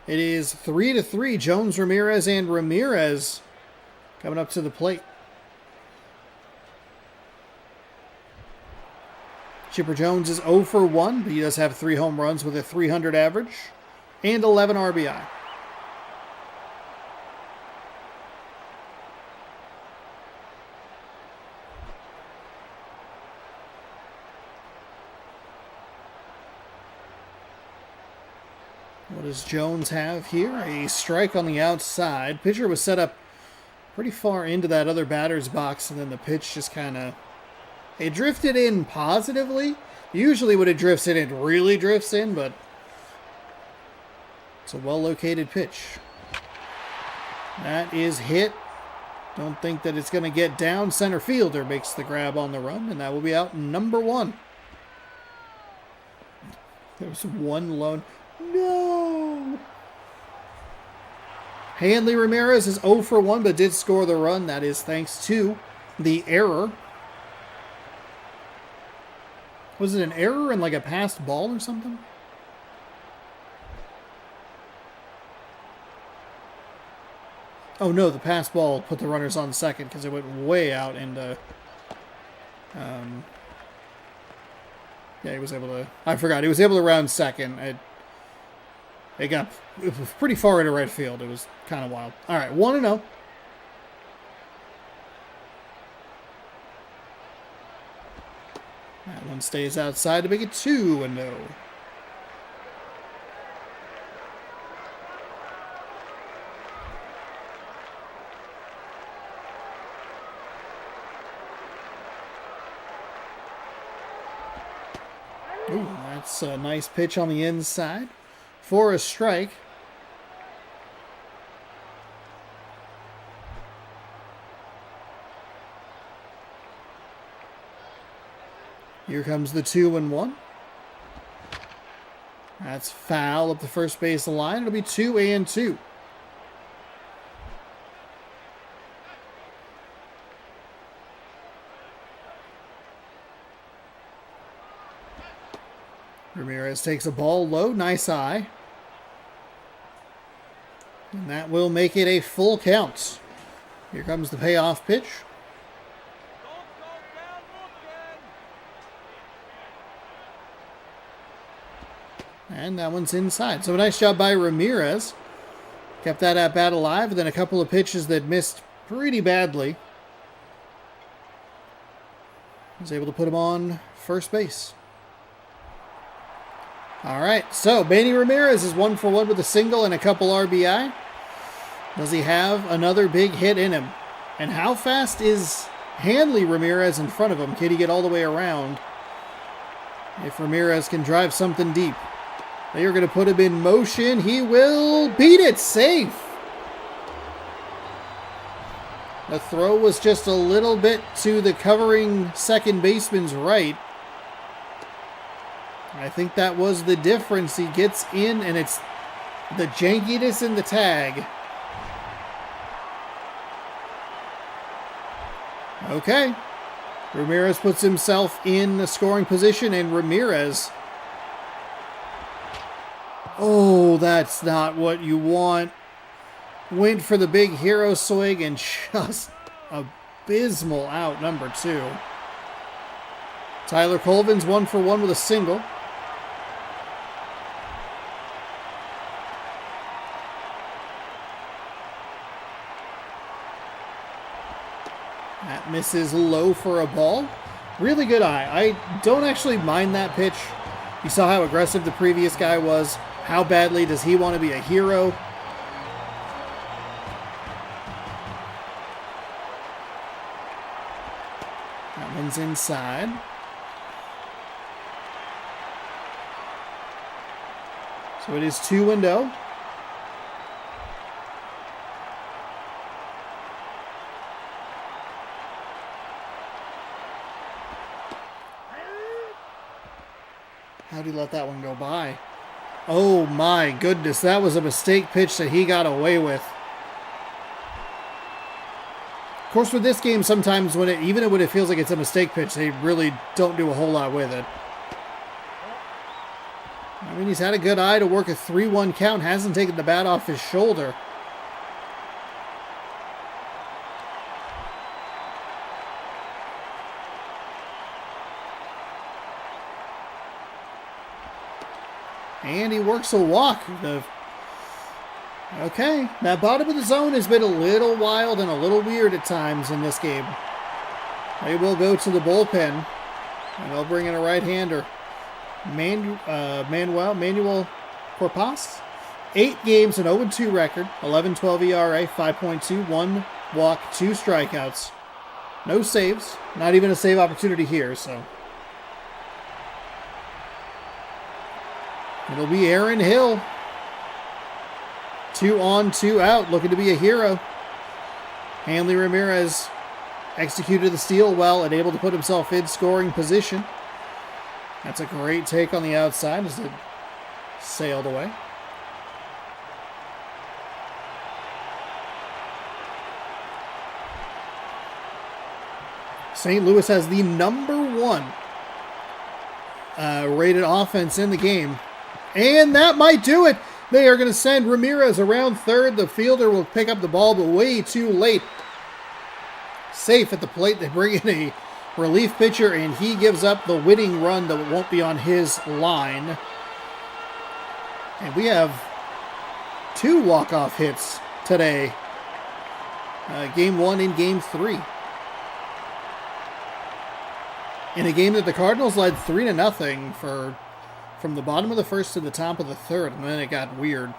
Speaker 1: It is 3-3. Jones, Ramirez, and Ramirez coming up to the plate. Chipper Jones is 0 for 1, but he does have 3 home runs with a .300 average and 11 RBI. What does Jones have here? A strike on the outside. Pitcher was set up pretty far into that other batter's box, and then the pitch just kind of... It drifted in positively. Usually when it drifts in, it really drifts in, but it's a well-located pitch. That is hit. Don't think that it's going to get down. Center fielder makes the grab on the run, and that will be out number 1. There's one lone... No! Hanley Ramirez is 0 for 1, but did score the run. That is thanks to the error. Was it an error in like a passed ball or something? Oh no, the passed ball put the runners on second because it went way out into... yeah, he was able to... I forgot. He was able to round second. It was pretty far into right field. It was kind of wild. All right, 1-0. That one stays outside to make it 2-0. Ooh, that's a nice pitch on the inside for a strike. Here comes the 2-1. That's foul up the first base line. It'll be 2-2. Ramirez takes a ball low. Nice eye. And that will make it a full count. Here comes the payoff pitch. And that one's inside. So a nice job by Ramirez. Kept that at bat alive. And then a couple of pitches that missed pretty badly. Was able to put him on first base. All right. So Manny Ramirez is 1 for 1 with a single and a couple RBI. Does he have another big hit in him? And how fast is Hanley Ramirez in front of him? Can he get all the way around? If Ramirez can drive something deep. They are going to put him in motion. He will beat it safe. The throw was just a little bit to the covering second baseman's right. I think that was the difference. He gets in, and it's the jankiness in the tag. Okay. Ramirez puts himself in the scoring position, and Ramirez... Oh, that's not what you want. Went for the big hero swing and just abysmal out, number 2. Tyler Colvin's 1 for 1 with a single. That misses low for a ball. Really good eye. I don't actually mind that pitch. You saw how aggressive the previous guy was. How badly does he want to be a hero? That one's inside. So it is 2-0. How'd he let that one go by? Oh my goodness, that was a mistake pitch that he got away with. Of course, with this game, sometimes even when it feels like it's a mistake pitch, they really don't do a whole lot with it. I mean, he's had a good eye to work a 3-1 count, hasn't taken the bat off his shoulder. And he works a walk. Okay, that bottom of the zone has been a little wild and a little weird at times in this game. They will go to the bullpen, and they'll bring in a right-hander. Manuel Corpas. 8 games, an 0-2 record, 11-12 ERA, 5.2, 1 walk, 2 strikeouts. No saves, not even a save opportunity here, so... It'll be Aaron Hill. 2 on, 2 out, looking to be a hero. Hanley Ramirez executed the steal well and able to put himself in scoring position. That's a great take on the outside as it sailed away. St. Louis has the number 1 rated offense in the game. And that might do it. They are going to send Ramirez around third. The fielder will pick up the ball, but way too late. Safe at the plate. They bring in a relief pitcher, and he gives up the winning run that won't be on his line. And we have 2 walk-off hits today. Game 1 and Game 3. In a game that the Cardinals led 3-0 from the bottom of the first to the top of the third, and then it got weird.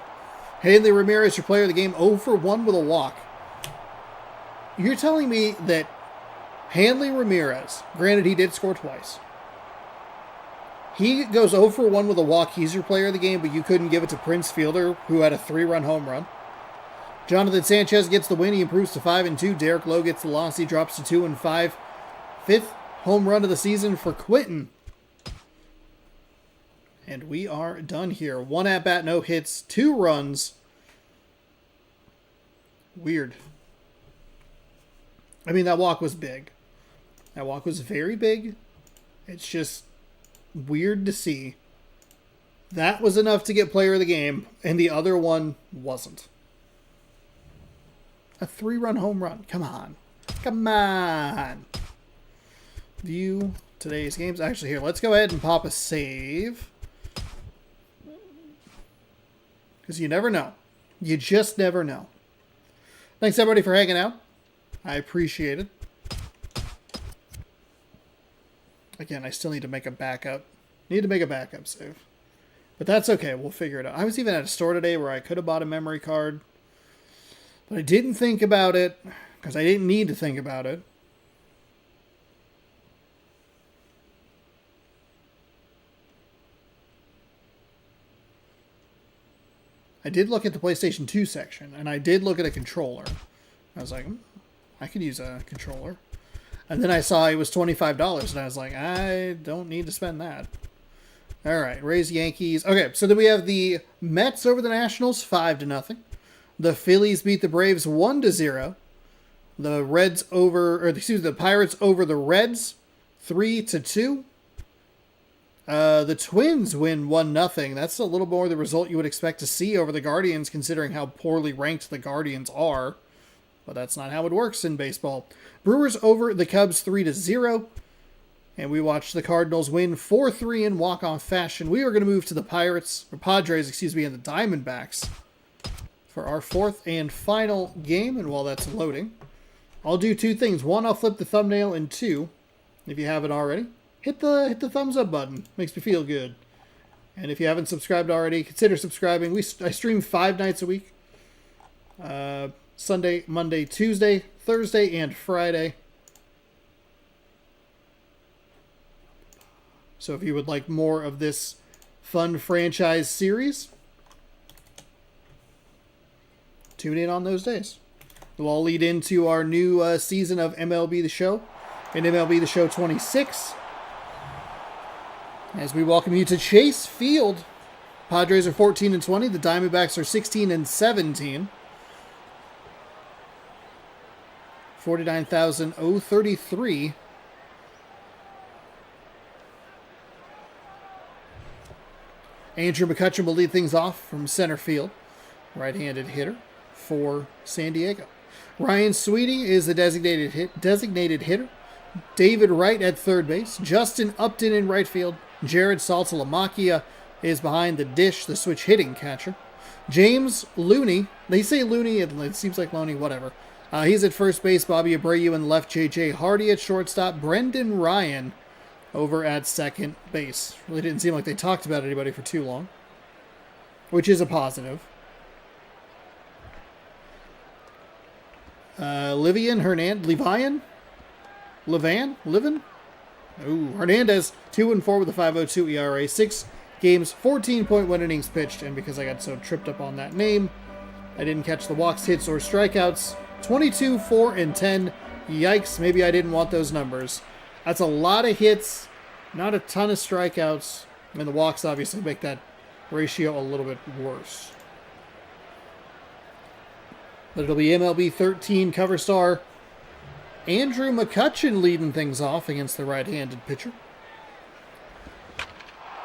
Speaker 1: Hanley Ramirez, your player of the game, 0 for 1 with a walk. You're telling me that Hanley Ramirez, granted he did score twice, he goes 0 for 1 with a walk, he's your player of the game, but you couldn't give it to Prince Fielder, who had a 3-run home run. Jonathan Sanchez gets the win, he improves to 5-2. Derek Lowe gets the loss, he drops to 2-5. 5th home run of the season for Quinton. And we are done here. 1 at-bat, no hits, 2 runs. Weird. I mean, that walk was big. That walk was very big. It's just weird to see. That was enough to get player of the game, and the other one wasn't. A 3-run home run. Come on. Come on. View today's games. Actually, here, let's go ahead and pop a save. Because you never know. You just never know. Thanks, everybody, for hanging out. I appreciate it. Again, I still need to make a backup. Need to make a backup save. But that's okay. We'll figure it out. I was even at a store today where I could have bought a memory card. But I didn't think about it. Because I didn't need to think about it. I did look at the PlayStation 2 section, and I did look at a controller. I was like, I could use a controller. And then I saw it was $25, and I was like, I don't need to spend that. All right, Rays, Yankees. Okay, so then we have the Mets over the Nationals, 5-0. The Phillies beat the Braves 1-0. The Pirates over the Reds, 3-2. The Twins win 1-0. That's a little more the result you would expect to see over the Guardians, considering how poorly ranked the Guardians are. But that's not how it works in baseball. Brewers over the Cubs 3-0. And we watched the Cardinals win 4-3 in walk-off fashion. We are going to move to the Padres, and the Diamondbacks for our fourth and final game. And while that's loading, I'll do two things. One, I'll flip the thumbnail, and two, if you haven't already, hit the thumbs up button. Makes me feel good. And if you haven't subscribed already, consider subscribing. I stream 5 nights a week. Sunday, Monday, Tuesday, Thursday, and Friday. So if you would like more of this fun franchise series, tune in on those days. We'll all lead into our new season of MLB The Show and MLB The Show 26. As we welcome you to Chase Field. Padres are 14-20. The Diamondbacks are 16-17. 49,033. Andrew McCutchen will lead things off from center field. Right-handed hitter for San Diego. Ryan Sweetie is the designated hitter. David Wright at third base. Justin Upton in right field. Jared Saltalamacchia is behind the dish, the switch hitting catcher. James Looney. They say Looney, it seems like Looney, whatever. He's at first base. Bobby Abreu in left. J.J. Hardy at shortstop. Brendan Ryan over at second base. Really didn't seem like they talked about anybody for too long, which is a positive. Hernandez 2-4 with a 5.02 ERA, 6 games, 14.1 innings pitched, and because I got so tripped up on that name, I didn't catch the walks, hits, or strikeouts. 22, 4, and 10. Yikes, maybe I didn't want those numbers. That's a lot of hits, not a ton of strikeouts, and the walks obviously make that ratio a little bit worse. But it'll be MLB 13 cover star Andrew McCutchen leading things off against the right-handed pitcher.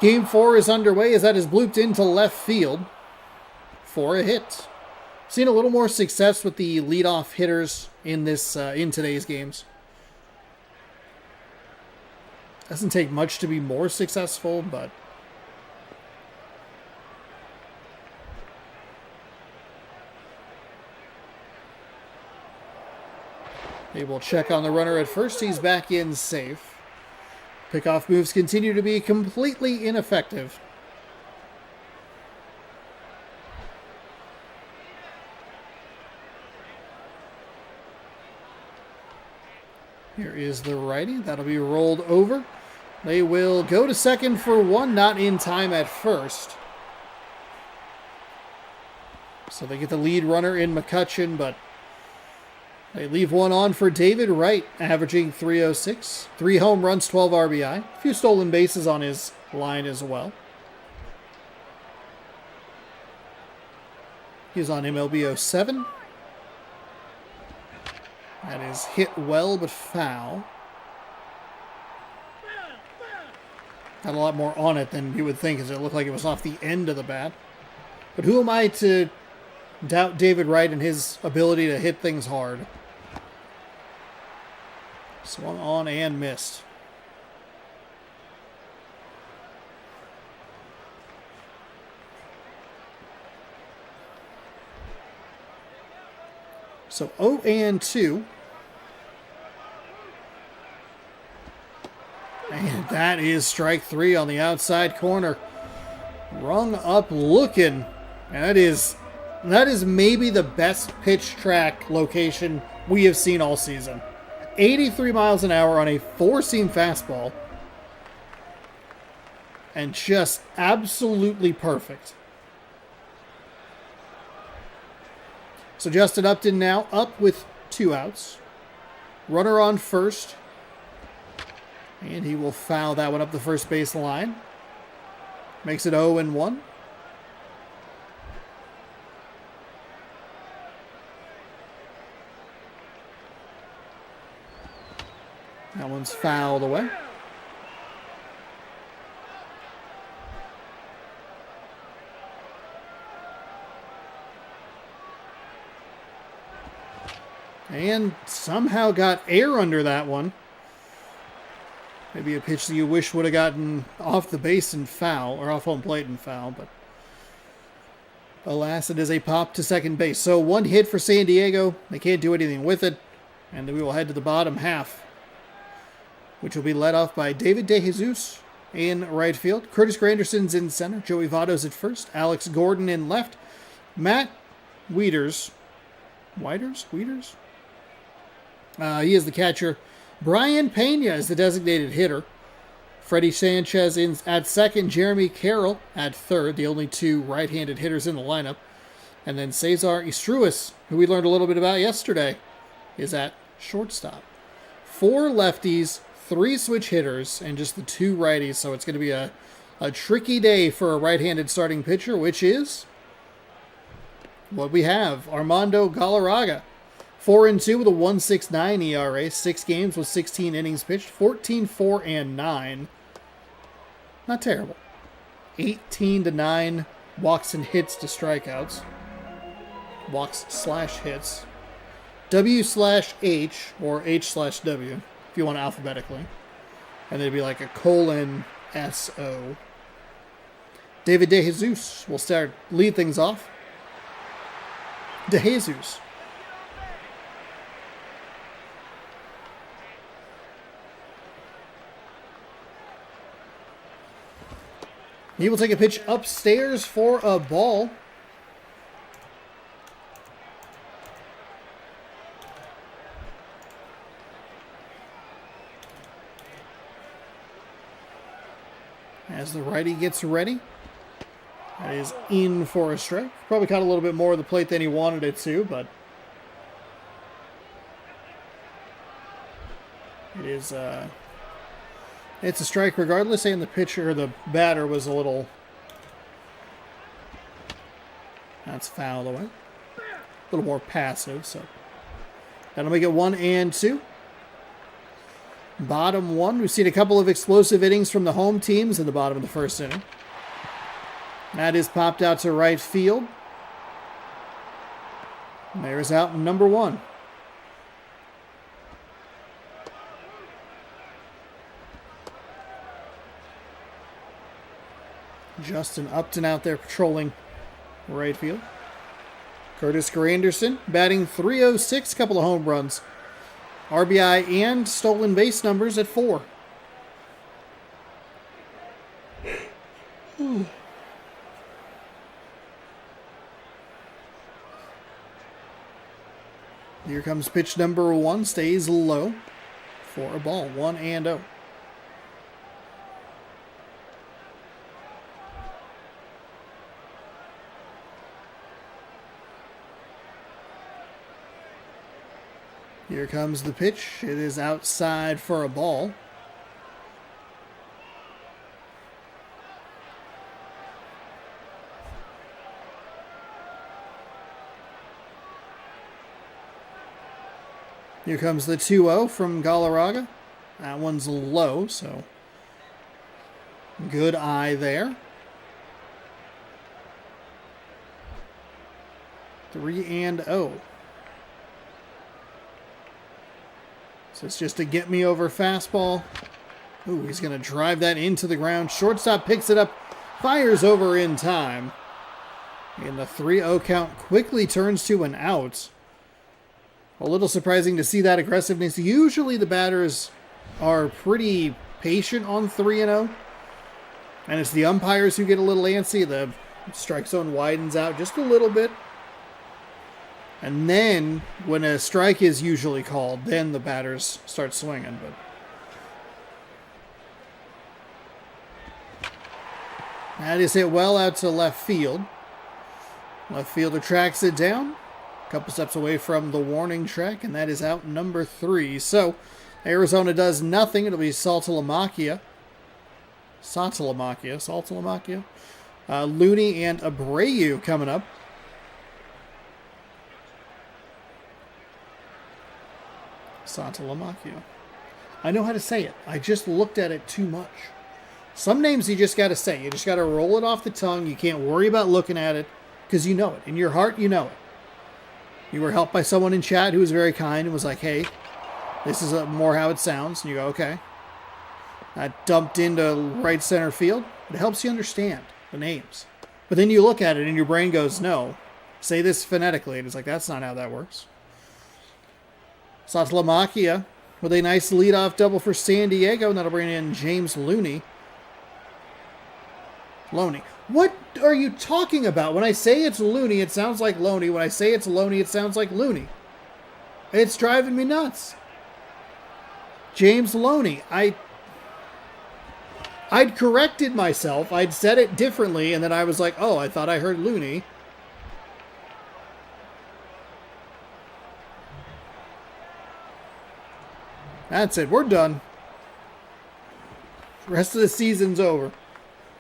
Speaker 1: Game 4 is underway as that is blooped into left field for a hit. Seen a little more success with the leadoff hitters in today's games. Doesn't take much to be more successful, but they will check on the runner at first. He's back in safe. Pickoff moves continue to be completely ineffective. Here is the righty. That'll be rolled over. They will go to second for one, not in time at first. So they get the lead runner in McCutchen, but they leave one on for David Wright, averaging .306. 3 home runs, 12 RBI. A few stolen bases on his line as well. He's on MLB 07. That is hit well, but foul. Had a lot more on it than you would think, as it looked like it was off the end of the bat. But who am I to doubt David Wright and his ability to hit things hard? Swung on and missed. So 0-2. And that is strike 3 on the outside corner. Rung up looking. And that is maybe the best pitch track location we have seen all season. 83 miles an hour on a 4-seam fastball. And just absolutely perfect. So Justin Upton now up with 2 outs. Runner on first. And he will foul that one up the first base line. Makes it 0-1. That one's fouled away. And somehow got air under that one. Maybe a pitch that you wish would have gotten off the base and foul, or off home plate and foul, but alas, it is a pop to second base. So one hit for San Diego. They can't do anything with it. And we will head to the bottom half, which will be led off by David DeJesus in right field. Curtis Granderson's in center. Joey Votto's at first. Alex Gordon in left. Matt Wieters. He is the catcher. Brian Pena is the designated hitter. Freddie Sanchez in at second. Jeremy Carroll at third. The only two right-handed hitters in the lineup. And then Cesar Istruis, who we learned a little bit about yesterday, is at shortstop. 4 lefties, 3 switch hitters, and just the 2 righties. So it's going to be a tricky day for a right-handed starting pitcher, which is what we have. Armando Galarraga. 4-2 with a 1.69 ERA. 6 games with 16 innings pitched. 14-4-9. Not terrible. 18-9 walks and hits to strikeouts. Walks/hits. W/H or H/W if you want alphabetically. And it'd be like a :SO. David DeJesus will lead things off. DeJesus. He will take a pitch upstairs for a ball. As the righty gets ready. That is in for a strike. Probably caught a little bit more of the plate than he wanted it to, but it is it's a strike regardless, and the pitcher, or the batter, was a little... That's fouled away. A little more passive, so that'll make it 1-2. Bottom 1. We've seen a couple of explosive innings from the home teams in the bottom of the first inning. That is popped out to right field. And there's out number 1. Justin Upton out there patrolling right field. Curtis Granderson batting .306, couple of home runs. RBI and stolen base numbers at 4. Here comes pitch number 1, stays low for a ball, 1-0. Here comes the pitch. It is outside for a ball. Here comes the 2-0 from Galarraga. That one's low, so good eye there. 3-0. So it's just a get-me-over fastball. Ooh, he's going to drive that into the ground. Shortstop picks it up, fires over in time. And the 3-0 count quickly turns to an out. A little surprising to see that aggressiveness. Usually the batters are pretty patient on 3-0. And it's the umpires who get a little antsy. The strike zone widens out just a little bit. And then, when a strike is usually called, then the batters start swinging. But that is hit well out to left field. Left fielder tracks it down. A couple steps away from the warning track, and that is out number 3. So Arizona does nothing. It'll be Saltalamacchia. Looney and Abreu coming up. Saltalamacchia. I know how to say it. I just looked at it too much. Some names you just got to say. You just got to roll it off the tongue. You can't worry about looking at it because you know it. In your heart, you know it. You were helped by someone in chat who was very kind and was like, hey, this is more how it sounds. And you go, okay. That dumped into right center field. It helps you understand the names. But then you look at it and your brain goes, no, say this phonetically. And it's like, that's not how that works. Saltalamacchia with a nice leadoff double for San Diego. And that'll bring in James Looney. What are you talking about? When I say it's Looney, it sounds like Loney. When I say it's Loney, it sounds like Looney. It's driving me nuts. James Loney. I'd corrected myself. I'd said it differently, and then I was like, oh, I thought I heard Looney. That's it. We're done. The rest of the season's over.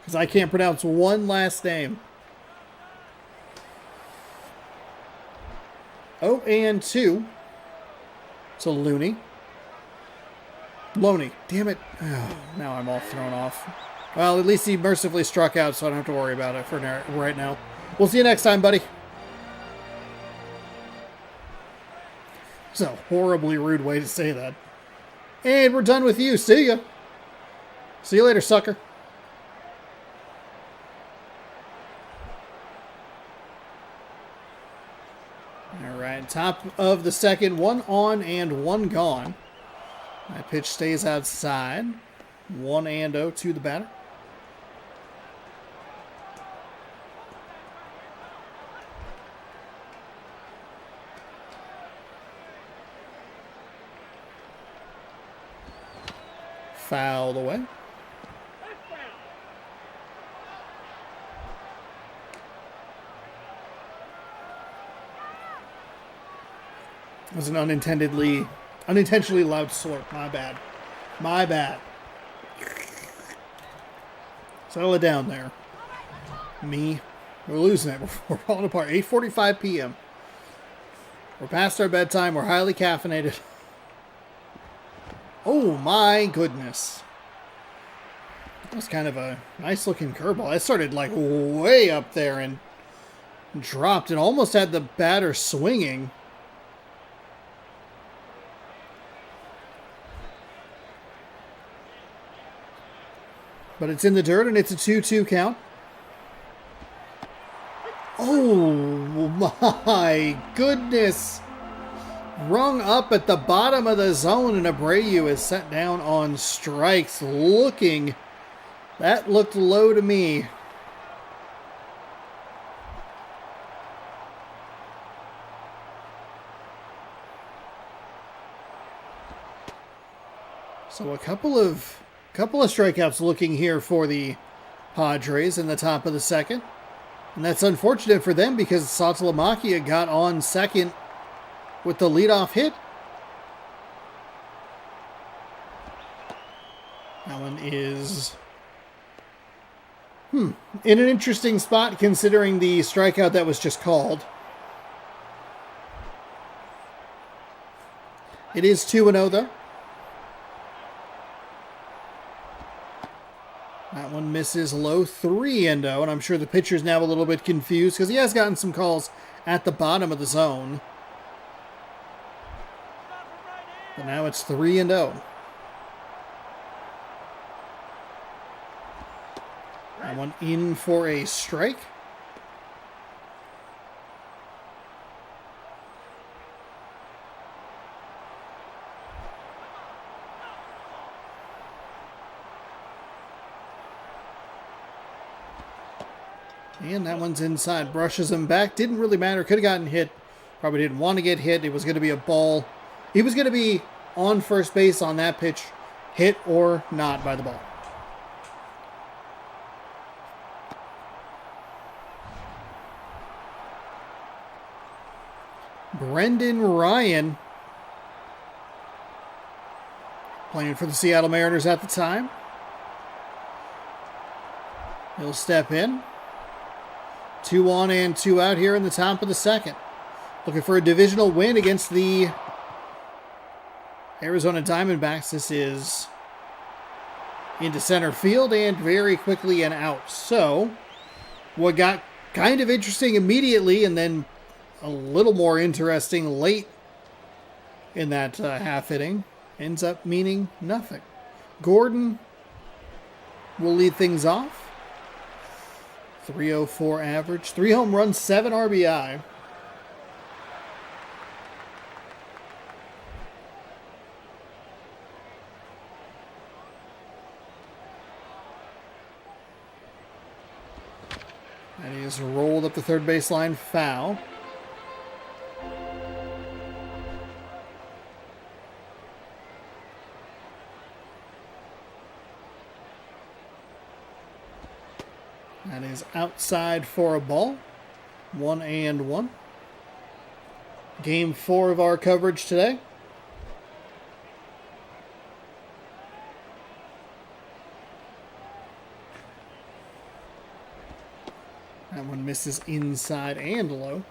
Speaker 1: Because I can't pronounce one last name. 0-2. So Loney. Damn it. Oh, now I'm all thrown off. Well, at least he mercifully struck out, so I don't have to worry about it for right now. We'll see you next time, buddy. It's a horribly rude way to say that. And we're done with you. See ya. See you later, sucker. All right, top of the second, 1 on and 1 gone. That pitch stays outside. 1-0 to the batter. Fouled away. It was an unintentionally loud slurp. My bad. Settle it down there. We're losing it. We're falling apart. 8:45 p.m. We're past our bedtime. We're highly caffeinated. Oh my goodness. That was kind of a nice looking curveball. It started like way up there and dropped and almost had the batter swinging. But it's in the dirt, and it's a 2-2 count. Oh, my goodness. Rung up at the bottom of the zone, and Abreu is set down on strikes. That looked low to me. So a couple of strikeouts looking here for the Padres in the top of the second. And that's unfortunate for them because Saltalamacchia got on second with the leadoff hit. That one is in an interesting spot considering the strikeout that was just called. It is 2-0 though. That one misses low, 3-0, and I'm sure the pitcher's now a little bit confused because he has gotten some calls at the bottom of the zone. But now it's 3-0. That one in for a strike. And that one's inside. Brushes him back. Didn't really matter. Could have gotten hit. Probably didn't want to get hit. It was going to be a ball. He was going to be on first base on that pitch, hit or not by the ball. Brendan Ryan, playing for the Seattle Mariners at the time. He'll step in. 2 on and 2 out here in the top of the second. Looking for a divisional win against the Arizona Diamondbacks. This is into center field and very quickly and out. So, what got kind of interesting immediately and then a little more interesting late in that half inning ends up meaning nothing. Gordon will lead things off. 304 average, 3 home runs, 7 RBI. And he is rolled up the third baseline, foul. That is outside for a ball. 1-1. Game 4 of our coverage today. That one misses inside and low.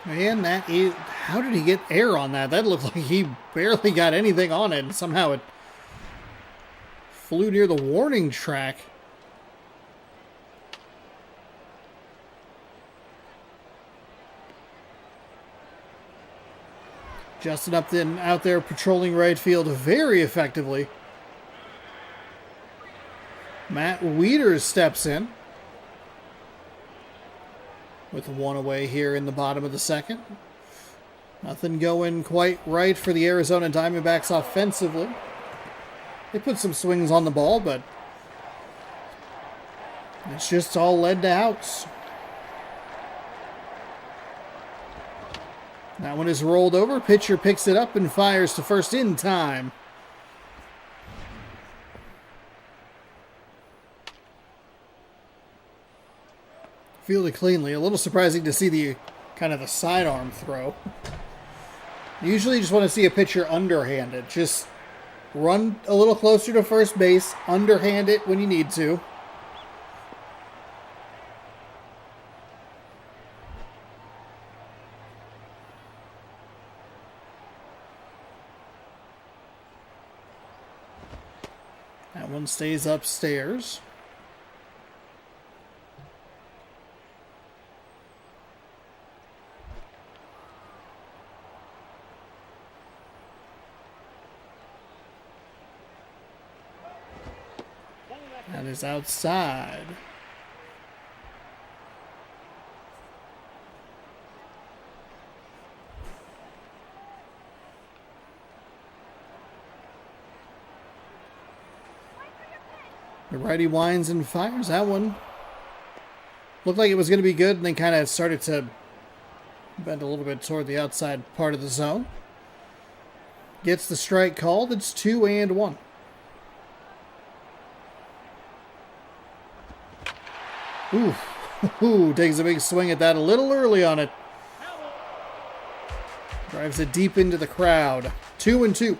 Speaker 1: Man, that is... How did he get air on that? That looked like he barely got anything on it, and somehow it flew near the warning track. Justin Upton out there patrolling right field very effectively. Matt Wieters steps in with 1 away here in the bottom of the second. Nothing going quite right for the Arizona Diamondbacks offensively. They put some swings on the ball, but it's just all led to outs. That one is rolled over. Pitcher picks it up and fires to first in time. Fielded cleanly. A little surprising to see the kind of the sidearm throw. Usually you just want to see a pitcher underhanded. Just run a little closer to first base, underhand it when you need to. That one stays upstairs. That is outside. The righty winds and fires. That one looked like it was going to be good, and then kind of started to bend a little bit toward the outside part of the zone. Gets the strike called. It's 2-1. Ooh, takes a big swing at that a little early on it. Drives it deep into the crowd. 2-2.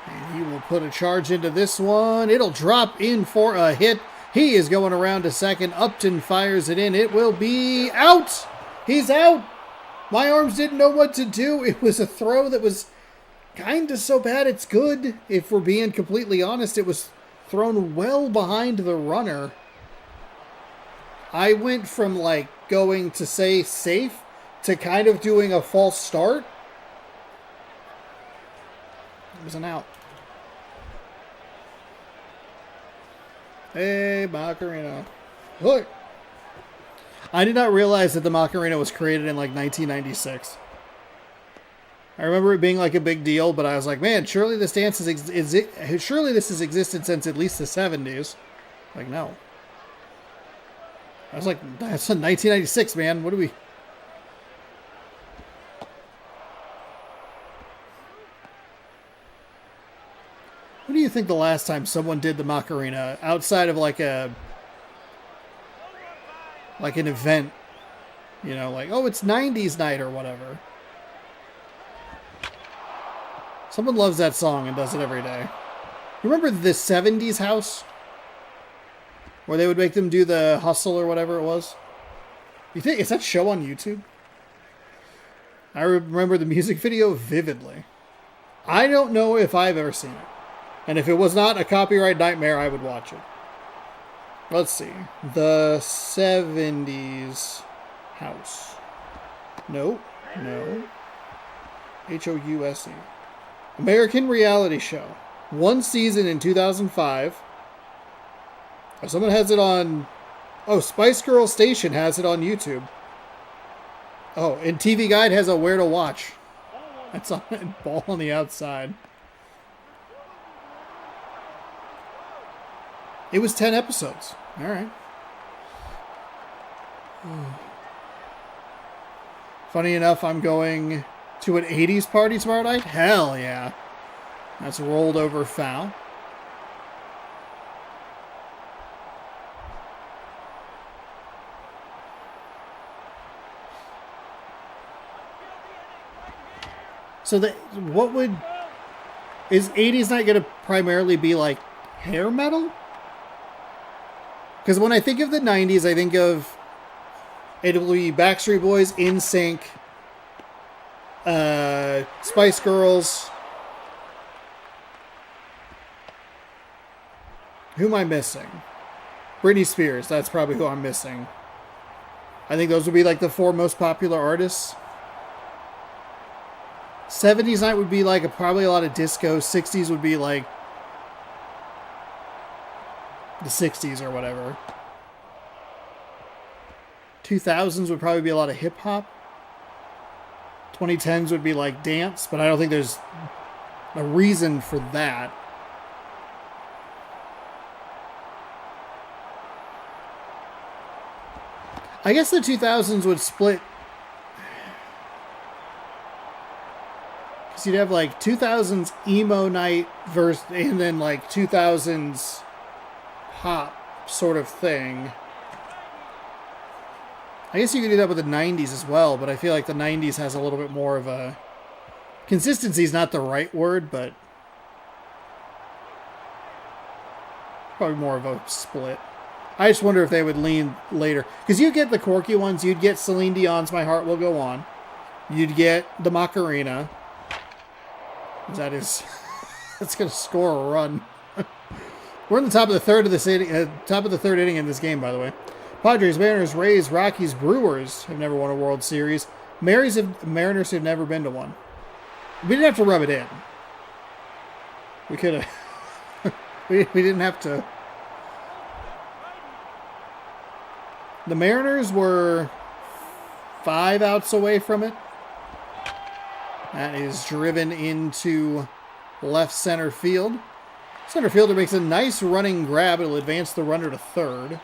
Speaker 1: And he will put a charge into this one. It'll drop in for a hit. He is going around to second. Upton fires it in. It will be out. He's out. My arms didn't know what to do. It was a throw that was kind of so bad it's good. If we're being completely honest, it was thrown well behind the runner. I went from like going to say safe to kind of doing a false start. It was an out. Hey, Macarena. Look. I did not realize that the Macarena was created in like 1996. I remember it being like a big deal, but I was like, man, surely this dance surely this has existed since at least the 70s. Like, no. I was like, that's in 1996, man. What do we... What do you think the last time someone did the Macarena outside of like an event? You know, like, oh, it's 90s night or whatever. Someone loves that song and does it every day. Remember the 70s house? Where they would make them do the hustle or whatever it was? You think, is that show on YouTube? I remember the music video vividly. I don't know if I've ever seen it. And if it was not a copyright nightmare, I would watch it. Let's see. The 70s house. No. House. American reality show. One season in 2005. Oh, someone has it on... Oh, Spice Girl Station has it on YouTube. Oh, and TV Guide has a where to watch. That's on ball on the outside. It was 10 episodes. All right. Funny enough, I'm going to an 80s party tomorrow night. Hell yeah. That's rolled over foul. So is 80s night going to primarily be like hair metal? Because when I think of the 90s, I think of it'll be Backstreet Boys, NSYNC, Spice Girls. Who am I missing? Britney Spears. That's probably who I'm missing. I think those would be like the 4 most popular artists. 70s night would be like probably a lot of disco. 60s would be like the 60s or whatever. 2000s would probably be a lot of hip hop. 2010s would be like dance, but I don't think there's a reason for that. I guess the 2000s would split. Because you'd have like 2000s emo night versus, and then like 2000s pop sort of thing. I guess you could do that with the 90s as well, but I feel like the 90s has a little bit more of a... Consistency is not the right word, but probably more of a split. I just wonder if they would lean later. Because you get the quirky ones. You'd get Celine Dion's My Heart Will Go On. You'd get the Macarena. That is... That's going to score a run. We're in the top of the third of this inning, top of the third inning in this game, by the way. Padres, Mariners, Rays, Rockies, Brewers have never won a World Series. Mariners have never been to one. We didn't have to rub it in. We could have. we didn't have to. The Mariners were 5 outs away from it. That is driven into left center field. Center fielder makes a nice running grab. It'll advance the runner to third.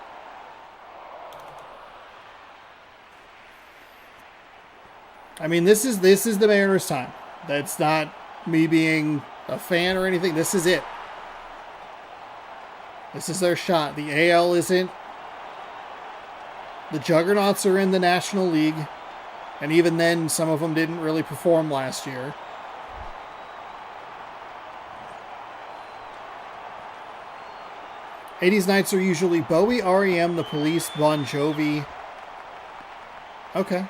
Speaker 1: I mean, this is the Mariners' time. That's not me being a fan or anything. This is it. This is their shot. The AL isn't. The juggernauts are in the National League. And even then, some of them didn't really perform last year. '80s nights are usually Bowie, REM, The Police, Bon Jovi. Okay.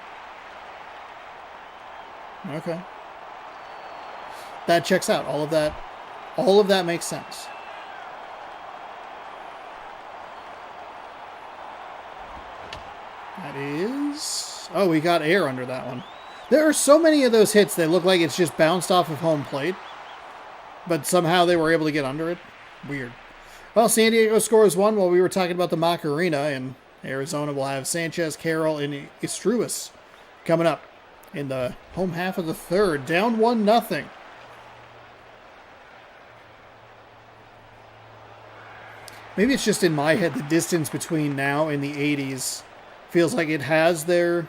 Speaker 1: That checks out. All of that makes sense. That is... Oh, we got air under that one. There are so many of those hits that look like it's just bounced off of home plate. But somehow they were able to get under it. Weird. Well, San Diego scores 1 while we were talking about the Macarena, and Arizona will have Sanchez, Carroll, and Istruis coming up in the home half of the third. Down 1-0. Maybe it's just in my head the distance between now and the 80s feels like it has the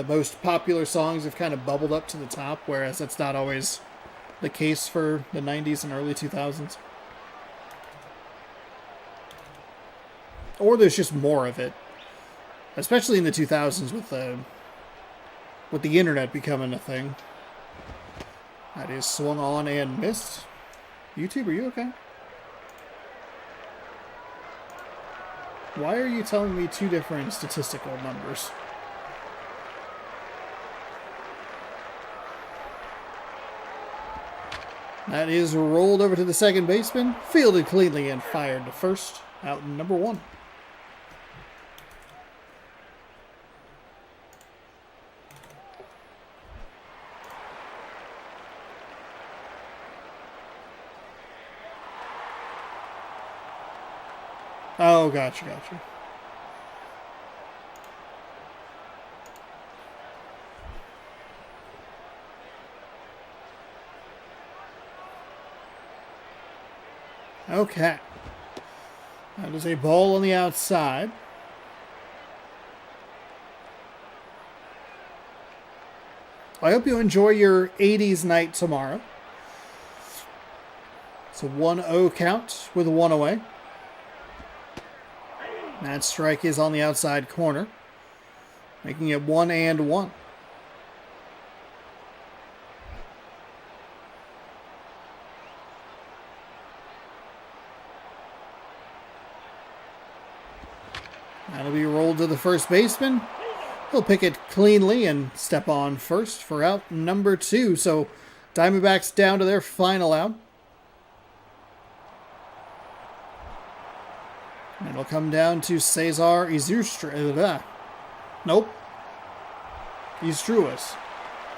Speaker 1: most popular songs have kind of bubbled up to the top, whereas that's not always the case for the 90s and early 2000s. Or there's just more of it, especially in the 2000s with the internet becoming a thing. That is swung on and missed. YouTube, are you okay? Why are you telling me two different statistical numbers? That is rolled over to the second baseman, fielded cleanly and fired to first. Out number 1. Oh, gotcha. Okay. That is a ball on the outside. I hope you enjoy your 80s night tomorrow. It's a 1-0 count with 1 away. That strike is on the outside corner, making it 1-1. That'll be rolled to the first baseman. He'll pick it cleanly and step on first for out number 2. So Diamondbacks down to their final out. And it'll come down to Cesar Izustra. Nope. Istruas.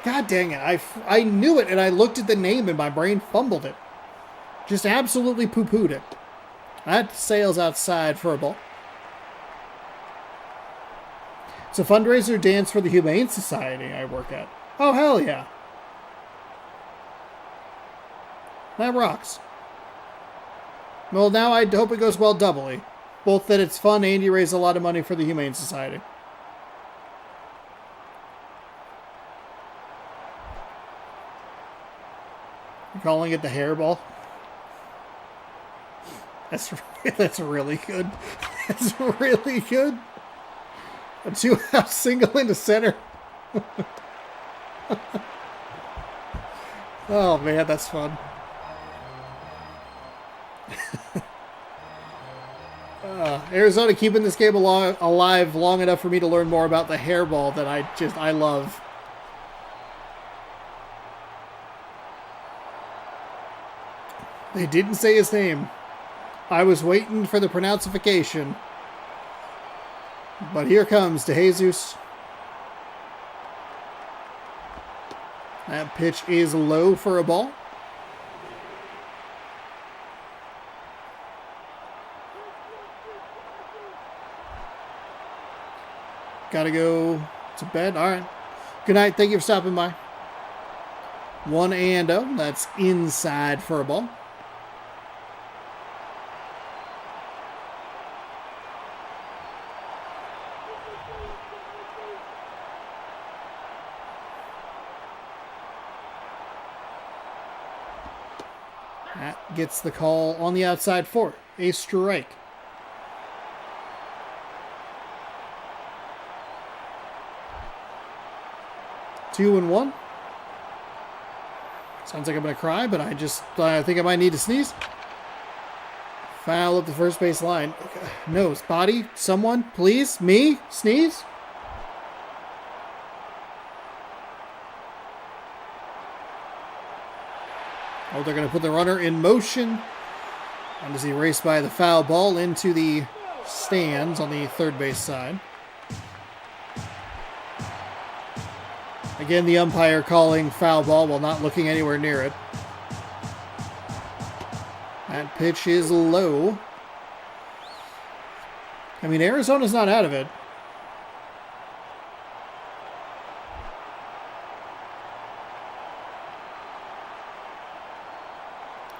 Speaker 1: God dang it. I knew it and I looked at the name and my brain fumbled it. Just absolutely poo-pooed it. That sails outside for a ball. It's a fundraiser dance for the Humane Society I work at. Oh, hell yeah. That rocks. Well, now I hope it goes well doubly. Both that it's fun and you raise a lot of money for the Humane Society. You're calling it the hairball? That's really good. That's really good. A 2-out single into center. Oh man, that's fun. Arizona keeping this game alive long enough for me to learn more about the hairball that I love. They didn't say his name. I was waiting for the pronunciation. But here comes DeJesus. That pitch is low for a ball. Gotta go to bed. All right. Good night. Thank you for stopping by. 1-0. That's inside for a ball. That gets the call on the outside for a strike. Two and one. Sounds like I'm going to cry, but I think I might need to sneeze. Foul at the first base line. Nose, body, someone, please, me, sneeze. Oh, they're going to put the runner in motion. And as he raced by the foul ball into the stands on the third base side. Again, the umpire calling foul ball while not looking anywhere near it. That pitch is low. I mean, Arizona's not out of it.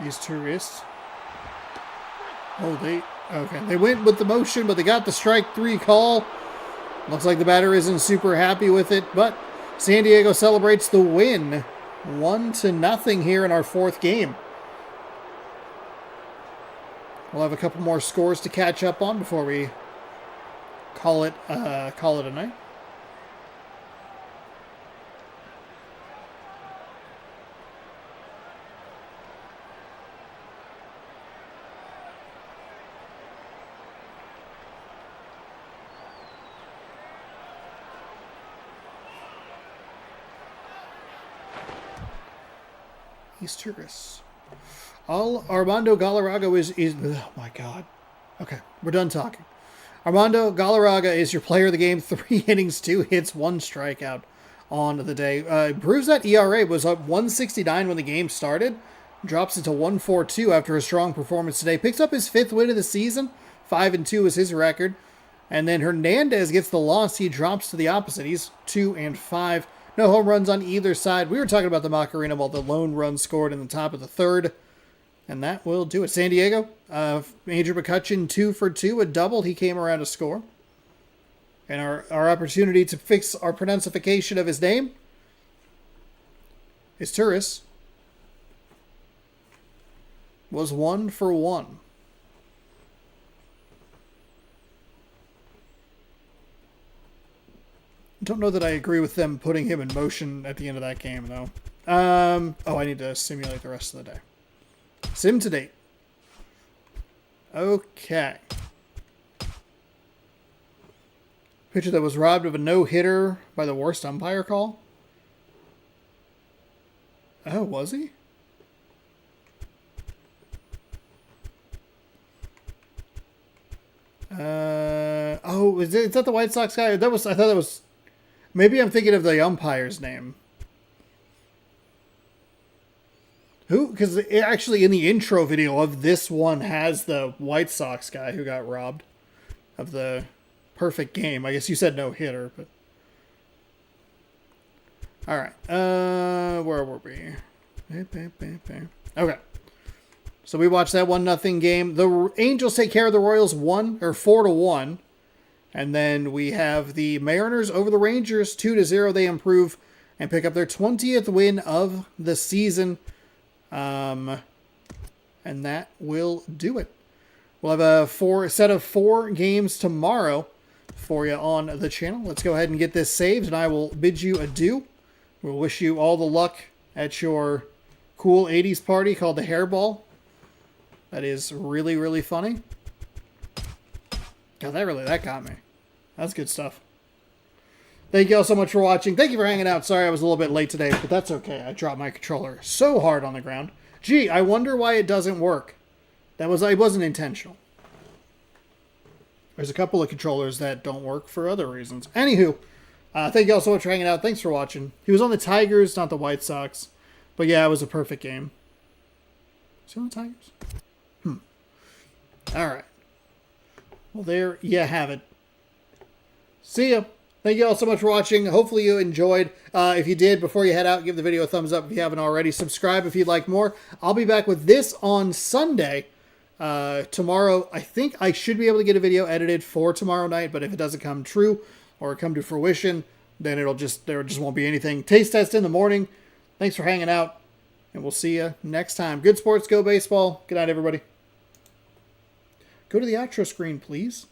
Speaker 1: These tourists. Oh, Okay, they went with the motion, but they got the strike 3 call. Looks like the batter isn't super happy with it, but San Diego celebrates the win. 1-0 here in our 4th game. We'll have a couple more scores to catch up on before we call it a night. He's tourists. Armando Galarraga is oh my god. Okay, we're done talking. Armando Galarraga is your player of the game. 3 innings, 2 hits, 1 strikeout on the day. Proves that ERA was up 169 when the game started. Drops it to 1.42 after a strong performance today. Picks up his 5th win of the season. 5-2 is his record. And then Hernandez gets the loss. He drops to the opposite. He's 2-5. No home runs on either side. We were talking about the Macarena while the lone run scored in the top of the 3rd. And that will do it. San Diego, Andrew McCutchen, 2 for 2, a double. He came around to score. And our opportunity to fix our pronunciation of his name is Turris. Was 1 for 1. Don't know that I agree with them putting him in motion at the end of that game, though. I need to simulate the rest of the day. Sim to date. Okay. Pitcher that was robbed of a no-hitter by the worst umpire call? Oh, was he? Is that the White Sox guy? I thought that was... Maybe I'm thinking of the umpire's name. Who? Because actually in the intro video of this one has the White Sox guy who got robbed of the perfect game. I guess you said no hitter, but... Alright. Where were we? Okay. So we watched that 1-0 game. The Angels take care of the Royals 4-1. And then we have the Mariners over the Rangers 2-0. They improve and pick up their 20th win of the season. And that will do it. We'll have a set of 4 games tomorrow for you on the channel. Let's go ahead and get this saved, and I will bid you adieu. We'll wish you all the luck at your cool 80s party called the Hairball. That is really, really funny. God, that got me. That's good stuff. Thank you all so much for watching. Thank you for hanging out. Sorry I was a little bit late today, but that's okay. I dropped my controller so hard on the ground. Gee, I wonder why it doesn't work. It wasn't intentional. There's a couple of controllers that don't work for other reasons. Anywho, thank you all so much for hanging out. Thanks for watching. He was on the Tigers, not the White Sox. But yeah, it was a perfect game. Is he on the Tigers? Alright. Well, there you have it. See ya. Thank you all so much for watching. Hopefully you enjoyed. If you did, before you head out, give the video a thumbs up if you haven't already. Subscribe if you'd like more. I'll be back with this on Sunday. Tomorrow, I think I should be able to get a video edited for tomorrow night, but if it doesn't come true or come to fruition, then there just won't be anything. Taste test in the morning. Thanks for hanging out, and we'll see you next time. Good sports, go baseball. Good night, everybody. Go to the outro screen, please.